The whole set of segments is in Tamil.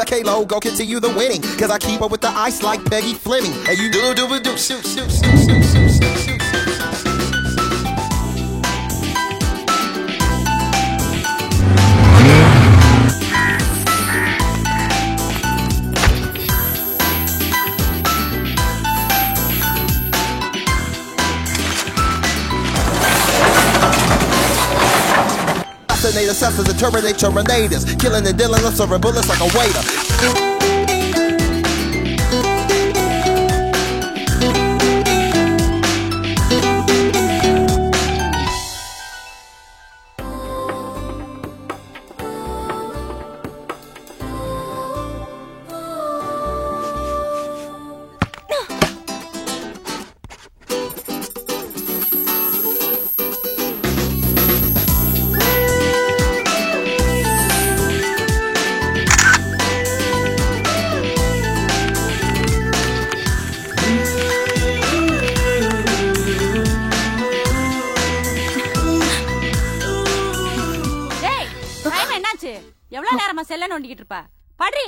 The K-Lo go continue the winning, cause I keep up with the ice like Peggy Fleming. And you do shoot. Assassinate assessors and terminate terminators, killing and dealing and serving bullets like a waiter. எவ்வளவு நேரமா செல்ல நோண்டிக்கிட்டு இருப்ப? படி.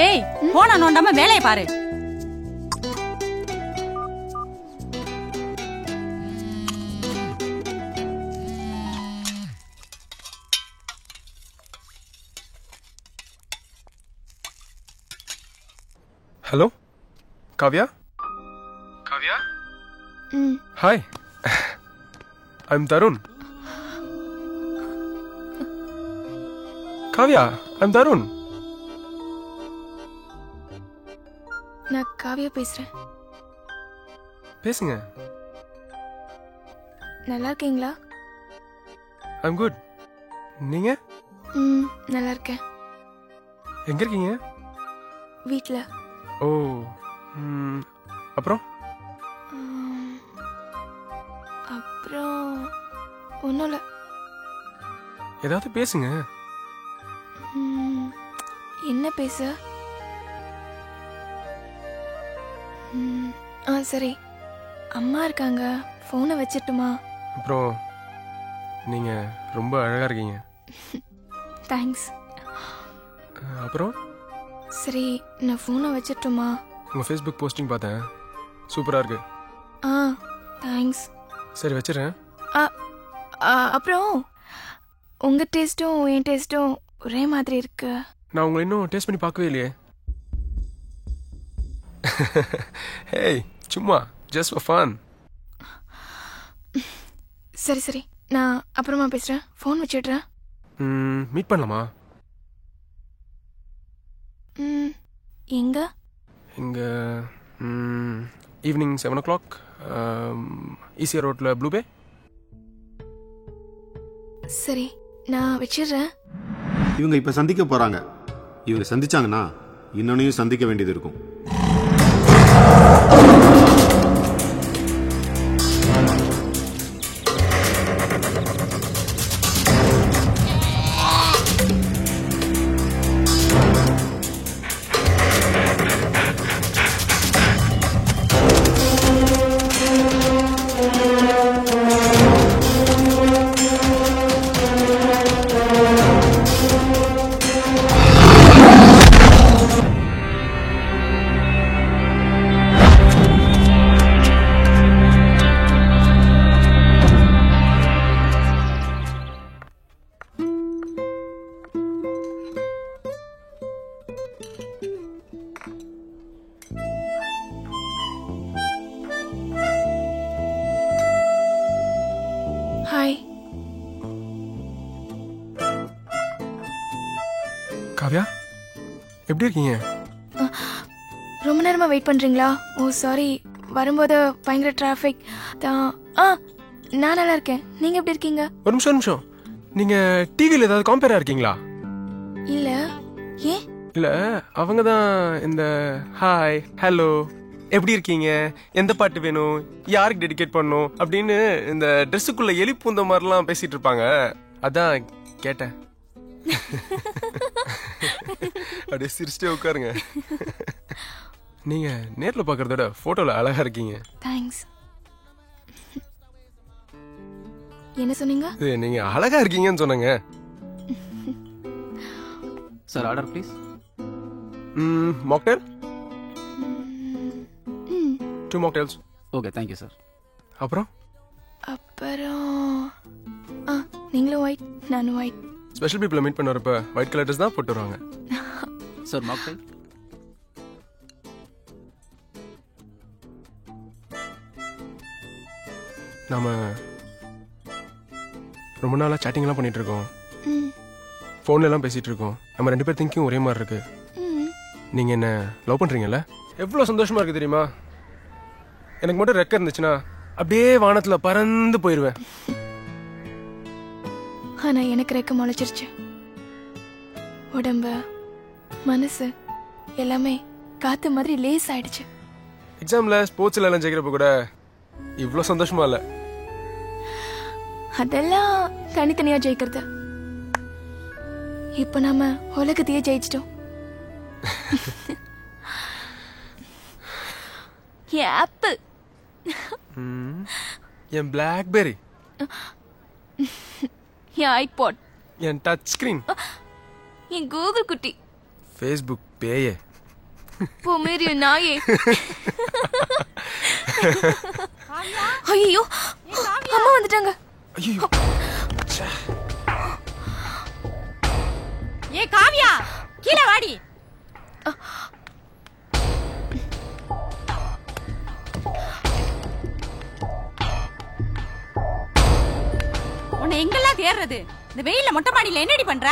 ஏய், போன நோண்டாம வேலையை பாரு. Hello? Kavya? Kavya? Hi. I'm Tarun. Kavya, I'm Tarun. நான் காவியா பேசுறேன். பேசுங்க. நல்லா இருக்கீங்களா? I'm good. நீங்க? நல்லா இருக்கேன். எங்க இருக்கீங்க? வீட்ல. ஓ. அப்புறம் ஒன்றும் இல்லை. ஏதாவது பேசுங்க. என்ன பேச? சரி, அம்மா இருக்காங்க, ஃபோனை வச்சிட்டுமா? அப்புறம் நீங்க ரொம்ப அழகா இருக்கீங்க. தேங்க்ஸ். அப்புறம் சரி, நான் ஃபோனை வச்சிட்டுமா? உங்க ஃபேஸ்புக் போஸ்டிங் பார்த்தேன், சூப்பரா இருக்கு. தேங்க்ஸ். சரி வச்சிடறேன். அப்புறம் உங்க டேஸ்ட்டும் என் டேஸ்ட்டும் ஒரே மாதிரி இருக்கு. நான் உங்களை இன்னும் டேஸ்ட் பண்ணி பார்க்கவே இல்லையே. ஹேய், சும்மா ஜஸ்ட் ஃபார் ஃபன். சரி சரி, நான் அப்புறமா பேசுறேன், ஃபோன் வச்சிடுறேன். மீட் பண்ணலாமா? எங்க? இங்க ஈவினிங் 7 o'clock ஈசிஆர் ரோட்ல ப்ளூ பே. சரி, நான் வச்சிடுறேன். இவங்க இப்ப சந்திக்க போறாங்க. இவங்க சந்திச்சாங்கன்னா இன்னொன்னையும் சந்திக்க வேண்டியது இருக்கும். எப்படி இருக்கீங்க? ரொம்ப நேரமா வெயிட் பண்றீங்களா? ஓ சாரி, வரும்போது பயங்கர டிராஃபிக் தான். நான் நல்லா இருக்கேன். நீங்க எப்படி இருக்கீங்க? ஒரு நிமிஷம். நீங்க டிவில ஏதாவது காம்பேரா இருக்கீங்களா? இல்ல. ஏன்? இல்ல, அவங்க தான் இந்த ஹாய் ஹலோ எப்படி இருக்கீங்க, எந்த பாட்டு வேணும், யாருக்கு டெடிகேட் பண்ணணும் அப்படின்னு இந்த ட்ரெஸ்ஸுக்குள்ள எலி பூந்த மாதிரிலாம் பேசிட்டு இருப்பாங்க. அதான் கேட்டேன். அப்படியே சிரிச்சிட்டே உட்காருங்க. நீங்க நேர்ல பாக்குறதோட போட்டோல அழகா இருக்கீங்க. தேங்க்ஸ். என்ன சொன்னீங்க? நீங்க அழகா இருக்கீங்கன்னு சொன்னங்க. Sir order please. Mocktail 2 mocktails. Okay, thank you sir. அப்புறம் நீங்களும் ஒயிட், நானும் ஒயிட். ஸ்பெஷல் பீப்புளை மீட் பண்ண வரப்ப ஒயிட் கலர் ட்ரெஸ் தான் போட்டு வருவாங்க. Sir mocktail. நாம ரொம்ப நாளா சாட்டிங்லாம் பண்ணிட்டு இருக்கோம், ஃபோன்ல எல்லாம் பேசிட்டு இருக்கோம். நம்ம 2 பேர் திங்கிங் ஒரே மாதிரி இருக்கு. நீங்க என்ன லவ் பண்றீங்கல்ல? எவ்வளவு சந்தோஷமா இருக்கு தெரியுமா? எனக்கு மட்டும் ரெக்க இருந்துச்சுன்னா அப்படியே வானத்துல பறந்து போயிருவேன். ஆனா எனக்கு ரெக்க முளைச்சிருச்சு. உடம்பு மனசு எல்லாமே காத்து மாதிரி லேஸ் ஆயிடுச்சு. எக்ஸாம்ல ஸ்போர்ட்ஸ்ல எல்லாம் ஜெயிக்கிறப்ப கூட இவ்வளவு சந்தோஷமா இல்ல. அதெல்லாம் தனித்தனியா ஜெயிக்கிறது. இப்ப நாம உலகத்தையே ஜெயிச்சிட்டோம். என் ஆப்பிள், என் பிளாக்பெர்ரி, என் ஐபாட், என் டச் ஸ்கிரீன், என் கூகுள் குட்டி, ஃபேஸ்புக் பேயே, பொமேரியன் நாயே. ஐயோ, அம்மா வந்துட்டாங்க. ஐயோ, ஏ காவியா, கீழே வாடி. உன்னை எங்கெல்லாம் தேடுறது? இந்த வெயில்ல மொட்டை மாடியில என்னடி பண்ற?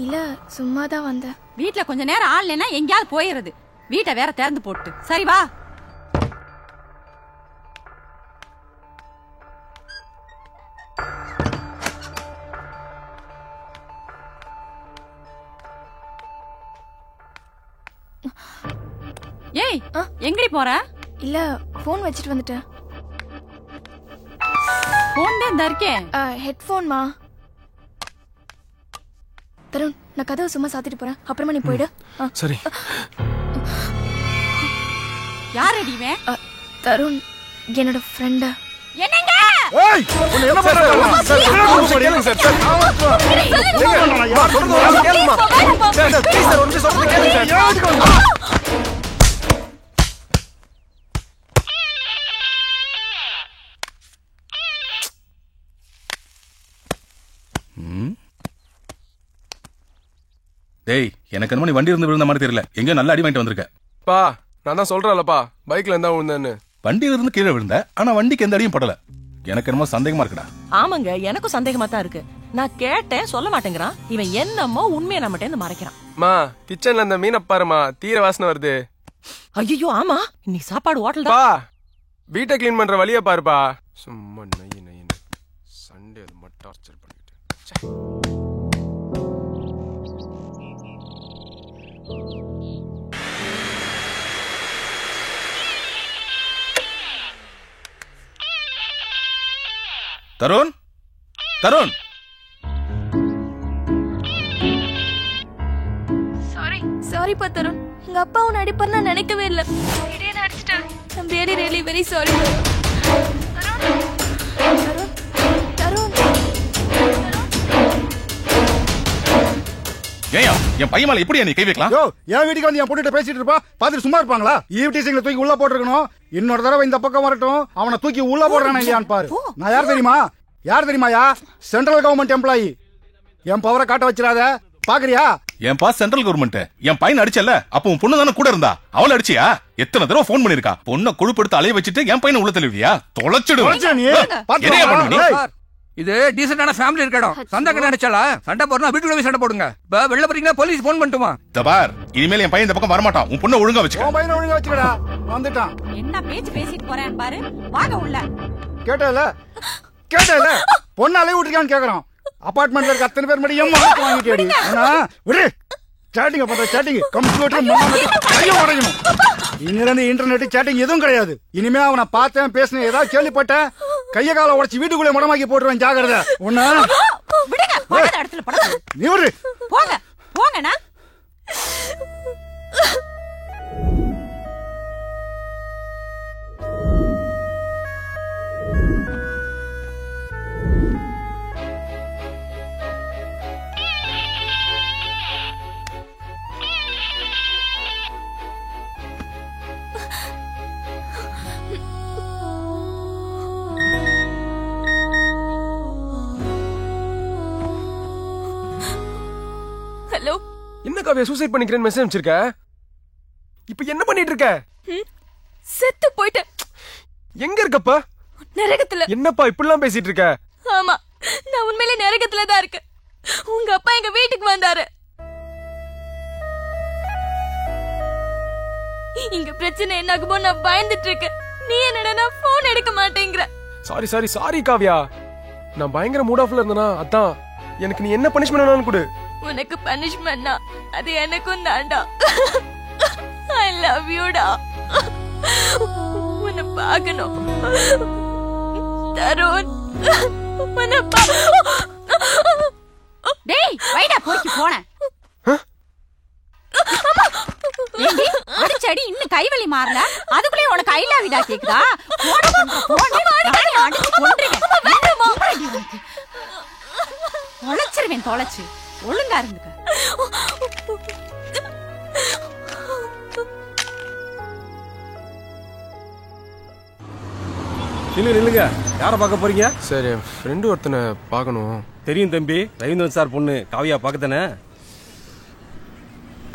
இல்ல, சும்மா தான் வந்தேன். வீட்டுல கொஞ்ச நேரம் ஆள் இல்லைன்னா எங்கேயாவது போயிடுறது. வீட்டை வேற திறந்து போட்டு. சரி வா. ஏய், எங்கடி போற? இல்ல, போன் வச்சிட்டு வந்துட்டேன். போன் தான் இருக்கேன். ஹெட்போன்மா. தருண், நான் கதவை சும்மா சாத்திட்டு போறேன், அப்புறமா நீ போயிடு. சரி. யார் அடிவே? தருண், என்னோட ஃப்ரெண்ட். என்னங்க? ஏய், உன்னை என்ன பண்ற? சார், கேளுங்க சார். கேளுமா சார், ப்ளீஸ் சார், ஒரு நிமிஷம் சொல்றது கேளுங்க சார். டேய், எனக்கு என்னமோ நீ வண்டி இருந்து விழுந்த மாதிரி தெரியல. எங்க நல்ல அடி வாங்கிட்டு வந்திருக்க. பா, நான் தான் சொல்றேன்லப்பா, பைக்ல இருந்தா விழுந்தேன்னு. வண்டியில இருந்து கீழே விழுந்த, ஆனா வண்டிக்கு எந்த அடியும் படல. எனக்கு என்னமோ சந்தேகமா இருக்குடா. ஆமாங்க, எனக்கும் சந்தேகமா தான் இருக்கு. நான் கேட்டேன், சொல்ல மாட்டேங்கிறான். இவன் என்னமோ உண்மையை நம்மகிட்ட இருந்து மறைக்கிறான். மா, கிச்சன்ல அந்த மீனை பாருமா, தீர வாசனை வருது. ஐயோ, ஆமா, இன்னைக்கு சாப்பாடு ஹோட்டல் தான். பா, வீட்டை கிளீன் பண்ற வழிய பாருப்பா. சும்மா நைய நைய சண்டே அது மட்டும் டார்ச்சர் பண்ணிட்டு. தருண், தருண். சாரிப்பா தருண், எங்க அப்பா உன்னை அடிப்பார் நான் நினைக்கவே இல்லை. அடிச்சிட்டேன். I'm really really very sorry. Tarun, ஏயா, என் பையன் மேல எப்படி நீ கை வைக்கலாம்? யோ, என் வீட்டுக்கு வந்து என் பொண்ணுகிட்ட பேசிட்டு இருப்பா, பாத்துட்டு சும்மா இருப்பாங்களா? ஈவ்டீசிங்ல தூக்கி உள்ள போட்டுருக்கணும். இன்னொரு தடவை இந்த பக்கம் வரட்டும், அவனை தூக்கி உள்ள போடுறானே இல்லையான்னு பாரு. நான் யார் தெரியுமா? யார் தெரியுமாயா? Central government employee. என் பவரை காட்ட வச்சிடாத, பாக்குறியா? என் பாஸ் சென்ட்ரல் கவர்மெண்ட். என் பையன் அடிச்சல, அப்ப உன் பொண்ணு தானே கூட இருந்தா, அவளை அடிச்சியா? எத்தனை தடவை போன் பண்ணிருக்கா? பொண்ணை கொழுப்படுத்து அலைய வச்சுட்டு என் பையனை உள்ள தள்ளுவியா? தொலைச்சிடுவேன். இது டீசென்டான ஃபேமிலி இருக்க இடம். சண்டை நினைச்சாலா சண்டை போறா வீட்டுக்குள்ள போய் சண்டை போடுங்க. வெளில போறீங்களா போலீஸ் போன் பண்ணட்டுமா? தபார் இனிமேல் என் பையன் இந்த பக்கம் வரமாட்டான். உன் பொண்ணை ஒழுங்கா வச்சுக்க. உன் பையனை ஒழுங்கா வச்சுக்கடா. வந்துட்டான். என்ன பேச்சு பேசிட்டு போறேன் பாரு. வாங்க உள்ள. கேட்டல பொண்ணாலே விட்டுருக்கான்னு கேக்குறான். அபார்ட்மெண்ட்ல இருக்க அத்தனை பேர் மட்டும் எம்மா வாங்கிட்டேடி. விடு சேட்டிங் பண்ற சேட்டிங் கம்ப்யூட்டர் கையை உடைக்கணும். இன்னிலிருந்து இன்டர்நெட் சேட்டிங் எதுவும் கிடையாது. இனிமே அவனை பார்த்தேன் பேசினேன் ஏதாவது கேள்விப்பட்டேன் கைய காலை உடைச்சு வீட்டுக்குள்ளே முடமாக்கி போட்டுருவேன். ஜாகிரதை. ஒண்ணு விடுங்க. போகாத இடத்துல படுங்க. நீ விடு. போங்க போங்கண்ணா. ஹலோ. என்ன காவியா சூசைட் பண்ணிக்கிறேன்னு மெசேஜ் அனுப்பிச்சிருக்க? இப்ப என்ன பண்ணிட்டு இருக்க? செத்து போயிட்டேன். எங்க இருக்கப்பா? நரகத்துல. என்னப்பா இப்படிலாம் பேசிட்டு இருக்க? ஆமா, நான் உண்மையிலே நரகத்துல தான் இருக்கேன். உங்க அப்பா எங்க வீட்டுக்கு வந்தாரு. இங்க பிரச்சனை என்ன ஆகுமோ நான் பயந்துட்டு இருக்கேன். நீ என்னடா போன் எடுக்க மாட்டேங்கிற? சாரி காவியா, நான் பயங்கர மூட் ஆஃப்ல இருந்தேனா அதான். எனக்கு நீ என்ன பனிஷ்மென்ட் வேணாலும் கொடு. உனக்கு பனிஷ்மென்ட்னா அது எனக்கும் தான்டா. ஐ லவ் யூ டா. உன்னை பார்க்கணும் தருண். டேய் வைடா போய்க்கு போன. ஏண்டி அடிச்சடி இன்னும் கைவலி மாறல. அதுக்குள்ளே உனக்கு ஐ லவ் யூ டா கேக்குதா? போன் பண்ற போன் நானே அடிச்சு கொன்றுவேன். தொலைச்சிருவேன் தொலைச்சு. ஒழுங்கா இருந்துக்க. நில்லுங்க. யாரை பார்க்க போறீங்க? சார் என் ஃப்ரெண்டு ஒருத்தனை பார்க்கணும். தெரியும் தம்பி, ரவீந்திரன் சார் பொண்ணு காவியா பார்க்கத்தானே?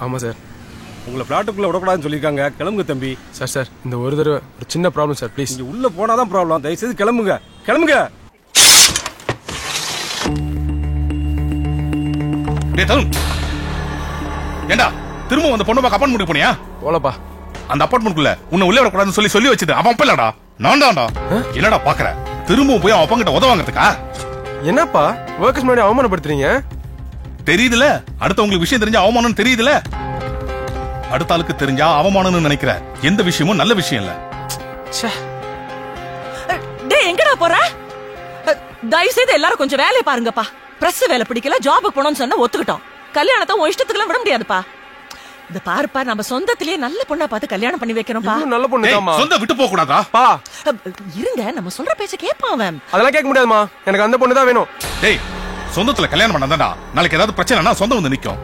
ஆமா சார். உங்களை பிளாட்டுக்குள்ள விடக்கூடாதுன்னு சொல்லியிருக்காங்க. கிளம்புங்க தம்பி. சார் இந்த ஒரு தடவை ஒரு சின்ன ப்ராப்ளம் சார், ப்ளீஸ். நீங்க உள்ள போனாதான் ப்ராப்ளம். தயவுசெய்து கிளம்புங்க. ஏண்டா திரும்ப அந்த பொண்ணு பார்க்க அப்பார்ட்மெண்ட் போனியா? போலப்பா. அந்த அப்பார்ட்மெண்ட்குள்ள உன்னை உள்ளே வரக்கூடாதுன்னு சொல்லி வச்சது அவன் அப்ப இல்லடா, நான் தான்டா. என்னடா பாக்குற? திரும்பவும் போய் அவன் அப்பங்கிட்ட உதவாங்கிறதுக்கா? என்னப்பா ஒர்க்கர்ஸ் முன்னாடி அவமானப்படுத்துறீங்க? தெரியுதுல, அடுத்தவங்களுக்கு விஷயம் தெரிஞ்சா அவமானம் தெரியுதுல. அடுத்த ஆளுக்கு தெரிஞ்சா அவமானம்னு நினைக்கிற எந்த விஷயமும் நல்ல விஷயம் இல்ல. டேய் எங்கடா போற? தயவு செய்து எல்லாரும் கொஞ்சம் வேலையை பாருங்கப்பா. பிரஸ் வேலை பிடிக்கல, ஜாபுக்கு போனோம்னு சொன்னா ஒத்துக்கிட்டோம். கல்யாணத்தை உன் இஷ்டத்துக்குலாம் விட முடியாதுப்பா. இந்த பாருப்பா, நம்ம சொந்தத்திலேயே நல்ல பொண்ணா பார்த்து கல்யாணம் பண்ணி வைக்கிறோம்ப்பா. நல்ல பொண்ணு சொந்த விட்டு போக கூடாதா? இருங்க, நம்ம சொல்ற பேச்ச கேட்பான் அவன். அதெல்லாம் கேட்க முடியாதுமா, எனக்கு அந்த பொண்ணு தான் வேணும். டேய் சொந்தத்துல கல்யாணம் பண்ணாதான்டா நாளைக்கு ஏதாவது பிரச்சனைனா சொந்தம் வந்து நிக்கும்.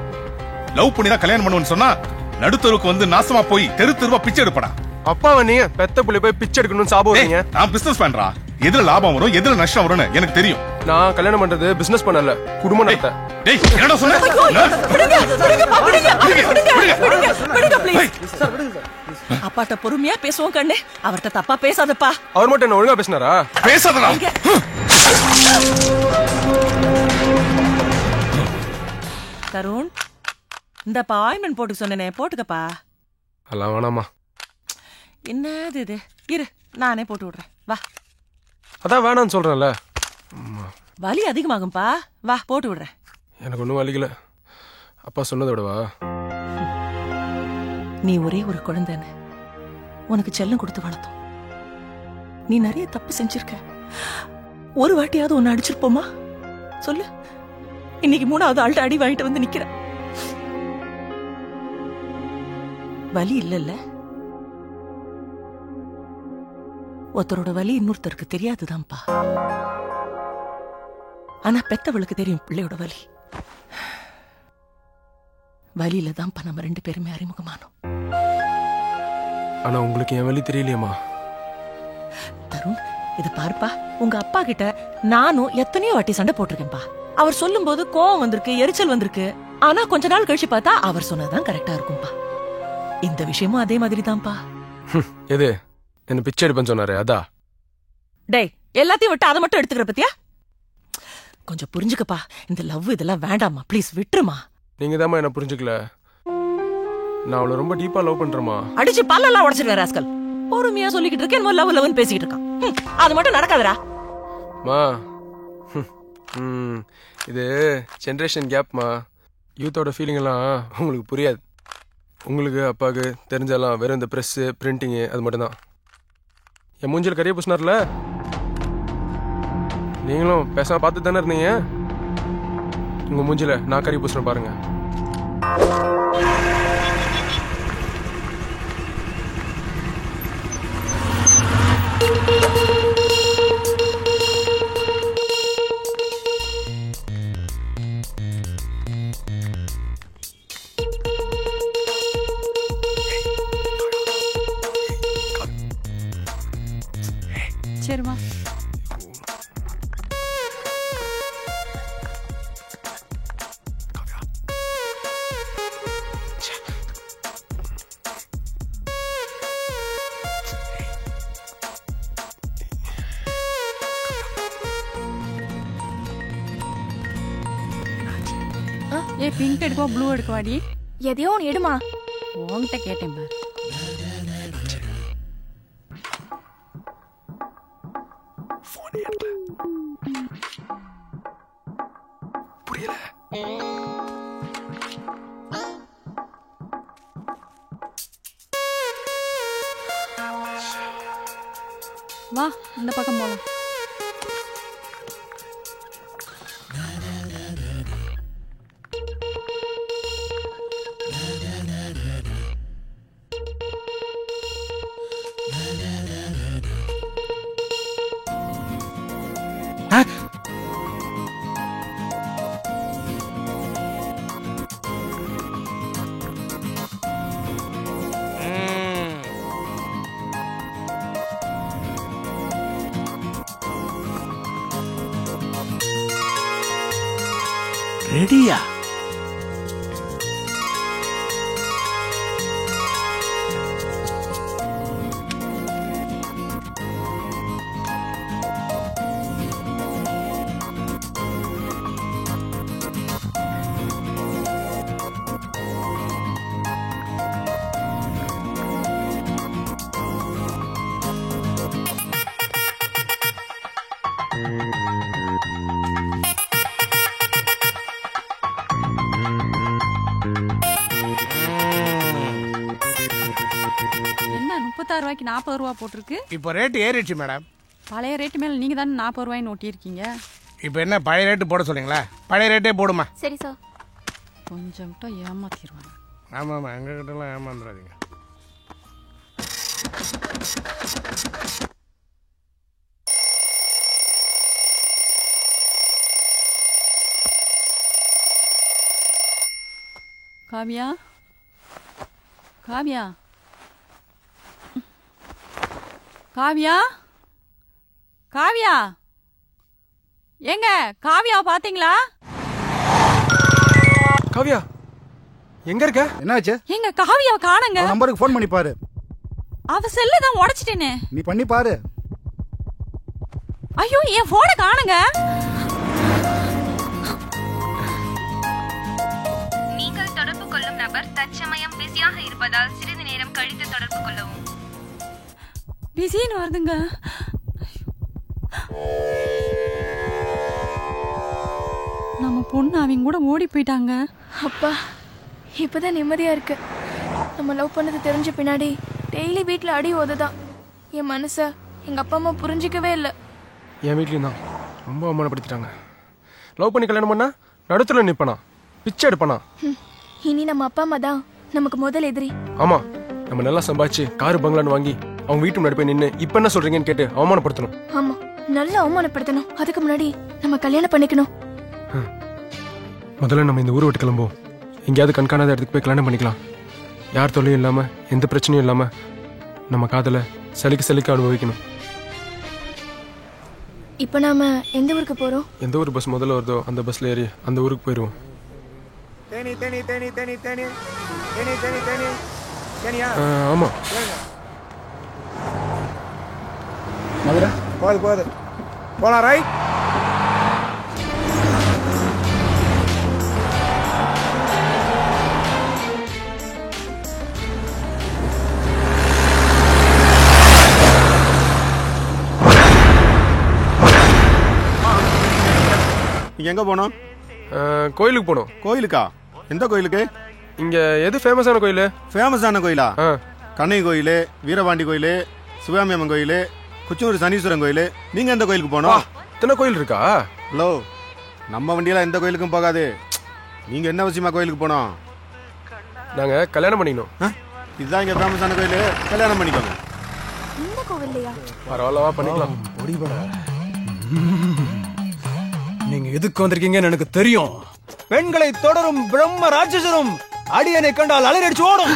லவ் பண்ணி தான் கல்யாணம் பண்ணுவேன்னு சொன்னா நடுத்தருக்கு வந்து நாசமா போய் தெரு தெருவா பிச்சை எடுப்படா. அப்பாவை நீ பெத்த புள்ளி போய் பிச்சை எடுக்கணும்னு சாப்பிடுவீங்க. நான் பிசினஸ் பண்றா, எதுல லாபம் வரும் எதுல நஷ்டம் வரும்னு எனக்கு தெரியும். நான் கல்யாணம் பண்றது பிசினஸ் பண்ணல, குடும்பம் நடத்த. டேய் என்னடா சொன்ன? அப்பாட்ட பொறுமையா பேசுவோம் கண்ணே, அவர்ட்ட தப்பா பேசாதப்பா. அவர் மட்டும் என்ன ஒழுங்கா பேசினாரா? பேசாதடா. தருண், இந்த ஆயின்மெண்ட் போட்டு சொன்னேனே போட்டுக்கப்பா. அதெல்லாம் வேணாமா. என்னது இது? இரு நானே போட்டு விடுறேன், வா. அதான் வேணான்னு சொல்றேன்ல. வலி அதிகமாகும்பா, வா போட்டு விடுறேன். எனக்கு ஒன்றும் வலிக்கல, அப்பா சொன்னதை விடவா. நீ ஒரே ஒரு குழந்தைன்னு உனக்கு செல்லம் கொடுத்து வளர்த்தோம். நீ நிறைய தப்பு செஞ்சிருக்க. ஒரு வாட்டியாவது உன்னை அடிச்சிருப்போமா சொல்லு? இன்னைக்கு 3வது ஆள்கிட்ட அடி வாங்கிட்டு வந்து நிக்கிற. வலி இல்லல்ல. ஒருத்தரோட வலி இன்னொருத்தருக்கு தெரியாதுதான்ப்பா. ஆனா பெத்தவளுக்கு தெரியும் பிள்ளையோட வலி. வலியில தான்ப்பா நம்ம 2 பேருமே அறிமுகமானோம். ஆனா உங்களுக்கு என் வலி தெரியலையம்மா. தருண், இது பாருப்பா, உங்க அப்பா கிட்ட நானும் எத்தனையோ வாட்டி சண்டை போட்டிருக்கேன்பா. அவர் சொல்லும் போது கோவம் வந்திருக்கு, எரிச்சல் வந்திருக்கு. ஆனா கொஞ்ச நாள் கழிச்சு பார்த்தா அவர் சொன்னதான் கரெக்டா இருக்கும்பா. இந்த விஷயமும் அதே மாதிரி தான்ப்பா. எது என்ன பிச்சை எடுப்பேன்னு சொன்னாரு அதா? டேய் எல்லாத்தையும் விட்டு அதை மட்டும் எடுத்துக்கிற பத்தியா? கொஞ்சம் புரிஞ்சுக்கப்பா. இந்த லவ் இதெல்லாம் வேண்டாமா, ப்ளீஸ் விட்டுருமா. நீங்க தான் என்ன புரிஞ்சுக்கல. நான் அவளை ரொம்ப டீப்பா லவ் பண்றேமா. அடிச்சு பல்லெல்லாம் உடைச்சிருவேன் ராஸ்கல். பொறுமையா சொல்லிக்கிட்டு இருக்கேன், லவ் லவ்னு பேசிக்கிட்டு இருக்கான். அது மட்டும் நடக்காதுடா. மா இது ஜென்ரேஷன் கேப்மா. யூத்தோட ஃபீலிங் எல்லாம் உங்களுக்கு புரியாது. உங்களுக்கு அப்பாவுக்கு தெரிஞ்செல்லாம் வெறும் இந்த ப்ரெஸ்ஸு பிரிண்டிங்கு அது மட்டும்தான். என் மூஞ்சில் கறியை பூசினார்ல, நீங்களும் பேசாம பார்த்து தானே இருந்தீங்க. உங்க மூஞ்சில நான் கறி பூசுறேன் பாருங்க. சரிமா. ஏ பிங்க் எடுக்கவா ப்ளூ எடுக்கவாடி? எதையோ ஒன்று எடுமா. உன்கிட்ட கேட்டேன் பாரு. புரியல. வா இந்த பக்கம் போலாம். ரெடியா? என்ன 36 ரூபாய்க்கு 40 ரூபா போட்டிருக்கு? இப்போ ரேட் ஏறிடுச்சு மேடம். பழைய ரேட்டு மேல நீங்க தானே 40 ரூபாய்னு ஒட்டியிருக்கீங்க. இப்போ என்ன பழைய ரேட்டு போட சொல்றீங்களா? பழைய ரேட்டே போடுமா. சரி சார். கொஞ்சம் ஏமாத்திடுவாங்க. ஆமாம் ஆமாம், எங்ககிட்டலாம் ஏமாந்துடாதீங்க. காவியா, காவியா, காவியா, காவியா, ஏங்க காவியா பாத்தீங்களா? காவியா எங்க இருக்க? என்னாச்சு? எங்க காவியா காணுங்க. நம்பருக்கு ஃபோன் பண்ணி பாரு. அவ செல்ல தான் உடைச்சிட்டேனே. நீ பண்ணி பாரு. ஐயோ என் போனை காணுங்க. நீங்கள் தொடர்பு கொள்ளும் நபர் தற்சமயம் பிஸியாக இருப்பதால் சிறிது நேரம் கழித்து தொடர்பு கொள்ளவும். பிஸின்னு வருதுங்க. நம்ம பொண்ணு அவங்க கூட ஓடி போயிட்டாங்க. அப்பா இப்பதான் நிம்மதியா இருக்கு. நம்ம லவ் பண்ணது தெரிஞ்ச பின்னாடி டெய்லி வீட்டில் அடி ஓதுதான். என் மனச எங்க அப்பா அம்மா புரிஞ்சிக்கவே இல்லை. என் வீட்லயும் தான் ரொம்ப அவமானப்படுத்திட்டாங்க. லவ் பண்ணி கல்யாணம் பண்ணா நடுத்துல நிப்பனா, பிச்சை எடுப்பனா. இனி நம்ம அப்பா அம்மா தான் நமக்கு முதல் எதிரி. ஆமா, நம்ம நல்லா சம்பாதிச்சு காரு பங்களான்னு வாங்கி அவங்க வீட்டு முன்னாடி போய் நின்று இப்ப என்ன சொல்றீங்கன்னு கேட்டு அவமானப்படுத்தணும். ஆமா, நல்லா அவமானப்படுத்தணும். அதுக்கு முன்னாடி நம்ம கல்யாணம் பண்ணிக்கணும். முதல்ல நம்ம இந்த ஊரை விட்டு கிளம்புவோம். எங்கேயாவது கண்காணாத இடத்துக்கு போய் கல்யாணம் பண்ணிக்கலாம். யார் தொல்லையும் இல்லாம எந்த பிரச்சனையும் இல்லாம நம்ம காதல சலிக்க அனுபவிக்கணும். இப்ப நாம எந்த ஊருக்கு போறோம்? எந்த ஒரு பஸ் முதல்ல வருதோ அந்த பஸ்ல ஏறி அந்த ஊருக்கு போயிருவோம். தேனி தேனி தேனி தேனி தேனி தேனி தேனி தேனி தேனியா? ஆமா. மதுரை போது போலாம். ரைட் நீங்க எங்க போனோம்? கோயிலுக்கு போனோம். கோயிலுக்கா? எந்த கோயிலுக்கு? இங்க எது ஃபேமஸான கோயில்? ஃபேமஸான கோயிலா? கண்ணை கோயில், வீரபாண்டி கோயில், சிவகாமி அம்மன் கோயில், குச்சூர் சனீஸ்வரன் கோயில். நீங்க எந்த கோயிலுக்கு போனோம்? இத்தனை கோயில் இருக்கா? ஹலோ, நம்ம வண்டியில எந்த கோயிலுக்கும் போகாது. நீங்க என்ன விஷயமா கோயிலுக்கு போனோம்? நாங்க கல்யாணம் பண்ணிக்கணும். இதுதான் இங்க ஃபேமஸான கோயில். கல்யாணம் பண்ணிக்கோங்க. இந்த கோவில்லையா? பரவாயில்லவா, பண்ணிக்கலாம். நீங்க எதுக்கு வந்திருக்கீங்கன்னு எனக்கு தெரியும். பெண்களை தொடரும் பிரம்ம ராட்சசரும் அடியனை கண்டால் அலறடிச்சு ஓடும்.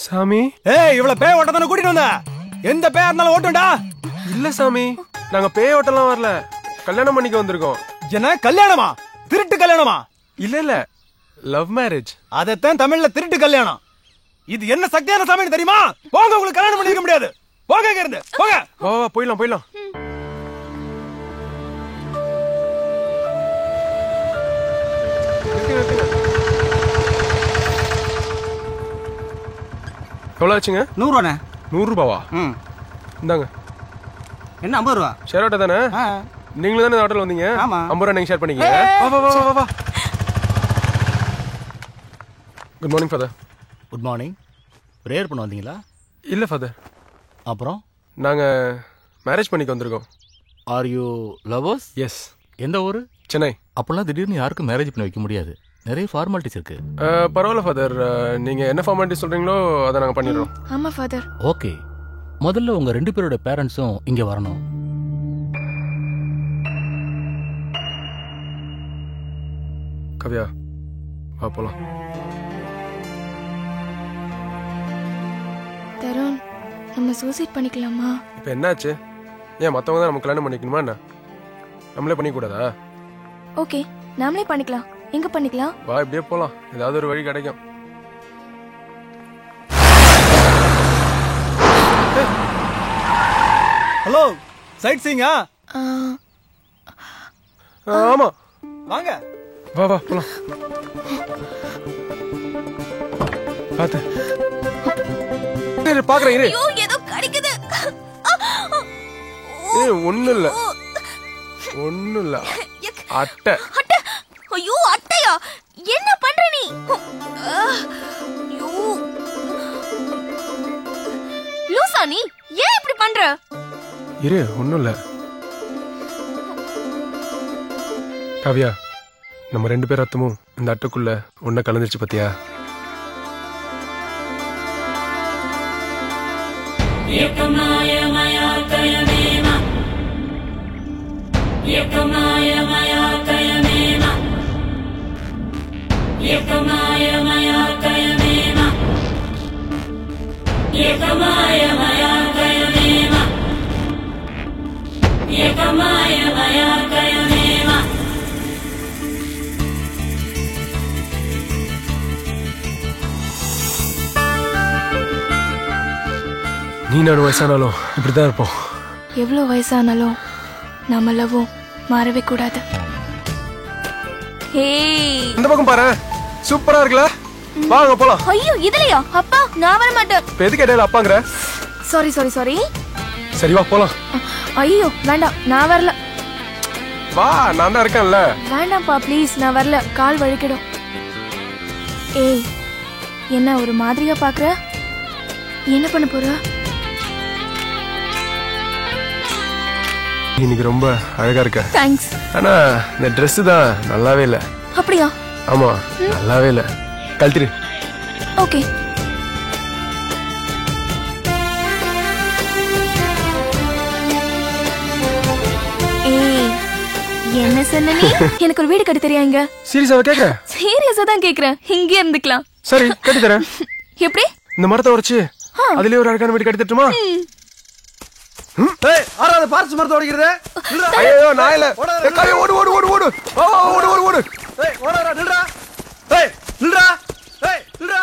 சாமி, இவ்வளவு பேய் ஓட்ட தானே கூட்டிட்டு வந்த? எந்த பேயா இருந்தாலும் ஓட்டும்டா. இல்ல சாமி, நாங்க பேய் ஓட்டலாம் வரல, கல்யாணம் பண்ணிக்க வந்திருக்கோம். என்ன கல்யாணமா? திருட்டு கல்யாணமா? இல்ல லவ் மேரேஜ். அதத்தான் தமிழ்ல திருட்டு கல்யாணம். இது என்ன சக்தியான சாமி தெரியுமா? போங்க, உங்களுக்கு கல்யாணம் பண்ணிக்க முடியாது. போங்க இருந்து, போங்க. வா போயிடலாம் போயிடலாம். எவ்வளோ ஆச்சுங்க? 100 ரூபாண்ணே. 100 ரூபாவா? இந்தாங்க. என்ன 50 ரூபா? ஷேர் ஆட்டோ தானே? நீங்களும் தானே ஆட்டோல வந்தீங்க? 50 ரூபா நீங்க ஷேர் பண்ணிக்கங்க. வா வா வா வா. Good morning father. Good morning. Prayer பண்ண வந்தீங்களா? இல்ல ஃபாதர். அப்புறம் நாங்க மேரேஜ் பண்ணிக்க வந்திருக்கோம். Are you lovers? எஸ். எந்த ஊரு? சென்னை. அப்பெல்லாம் திடீர்னு யாருக்கும் மேரேஜ் பண்ணி வைக்க முடியாது. நிறைய ஃபார்மாலிட்டிஸ் இருக்கு. பரவாயில்ல ஃபாதர், நீங்க என்ன ஃபார்மாலிட்டி சொல்றீங்களோ அதை நாங்க பண்ணிடுறோம். ஆமா ஃபாதர். ஓகே, முதல்ல உங்க 2 பேரோட பேரண்ட்ஸும் இங்க வரணும். கவ்யா, வா போலாம். தருண், நம்ம சூசைட் பண்ணிக்கலாமா? இப்போ என்னாச்சு? ஏன் மற்றவங்க தான் நம்ம கல்யாணம் பண்ணிக்கணுமா என்ன? நம்மளே பண்ணிக்கூடாதா? ஓகே, நாமளே பண்ணிக்கலாம். எங்க பண்ணிக்கலாம்? வா, இப்படியே போலாம், ஏதாவது ஒரு வழி கிடைக்கும். ஹலோ, சைட் சீங்கா? ஆமா, வாங்க. வா வா போலாம். பாத்து பாக்குறேன். இரு, ஏதோ கடிக்குது. ஒண்ணு இல்ல, ஒண்ணு இல்ல. அட்டை. ஐயோ, அட்டையா? என்ன பண்ற நீ? ஐயோ, லூசா நீ? ஏன் இப்படி பண்ற? இரு, ஒண்ணும் இல்ல. காவியா, நம்ம 2 பேர் ரத்தமும் இந்த அட்டைக்குள்ள ஒண்ணா கலந்துருச்சு பாத்தியா? நீ நான் வயசானாலும் இப்படிதான் இருப்போம். எவ்வளவு வயசானாலும் நம்ம லவ்வும் மாறவே கூடாது. இந்த பக்கம் பாரு, சூப்பரா இருக்குல்ல? வாங்க போலாம். ஐயோ, இதுலயா? அப்பா, நான் வர மாட்டேன். எதுக்கு இடையில அப்பாங்கற? Sorry sorry sorry. சரி வா போலாம். ஐயோ வேண்டாம், நான் வரல. வா, நான் தான் இருக்கேன்ல. வேண்டாம்ப்பா ப்ளீஸ், நான் வரல, கால் வலிக்கிடும். ஏய், என்ன ஒரு மாதிரியா பாக்குற? என்ன பண்ண போற? இன்னைக்கு ரொம்ப அழகா இருக்க. தேங்க்ஸ். ஆனா இந்த Dress தான் நல்லாவே இல்ல. அப்படியா? ஆமா, நல்லாவே இல்ல. கழட்டிரு. ஓகே. ஏய், என்ன சொன்ன நீ? எனக்கு ஒரு வீடு கட்டி தெரியாங்க. சீரியஸா கேக்குற? சீரியஸா தான் கேக்குறேன். இங்க இருந்துக்கலாம். சரி, கட்டி தரேன். எப்படி? இந்த மரத்தை உடைச்சு அதுலயே ஒரு அழகான வீடு கட்டி தட்டுமா? ஏய், ஆறாத பார்ட்ஸ் மரத்தை உடைக்கிறது. ஐயோ, நான் இல்ல. ஏய், ஓடு ஓடு ஓடு ஓடு. வா வா, ஓடு ஓடு ஓடு. ஏய், ஓடடா, நில்றா. ஏய், நில்றா. ஏய், நில்றா.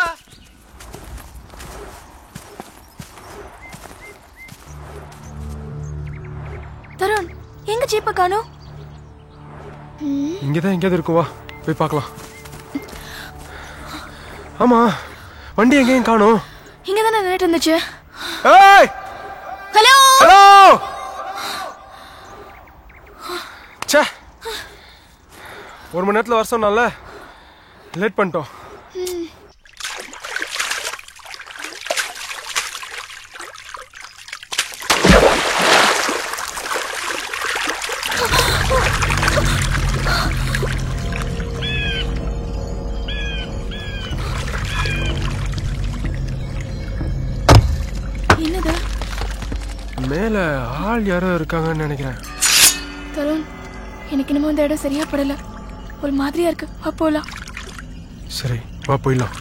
தருண், எங்க ஜீப்ப காணோம்? இங்கதான் எங்கேயாவது இருக்கும், வா போய் பார்க்கலாம். ஆமா, வண்டி எங்கேயும் காணோம். இங்க தானே நின்னுட்டு இருந்துச்சு. ஏய், ஹலோ ஹலோ. ச்சே, 1 மணி நேரத்துல வர சொன்னால லேட் பண்ணிட்டோம். என்னது? மேல ஆள் யாரோ இருக்காங்கன்னு நினைக்கிறேன். தருண், எனக்கு என்னமோ இந்த இடம் சரியா படல. ஒரு மாதிரியா இருக்கு. வா போலாம். சரி வா போயிடலாம்.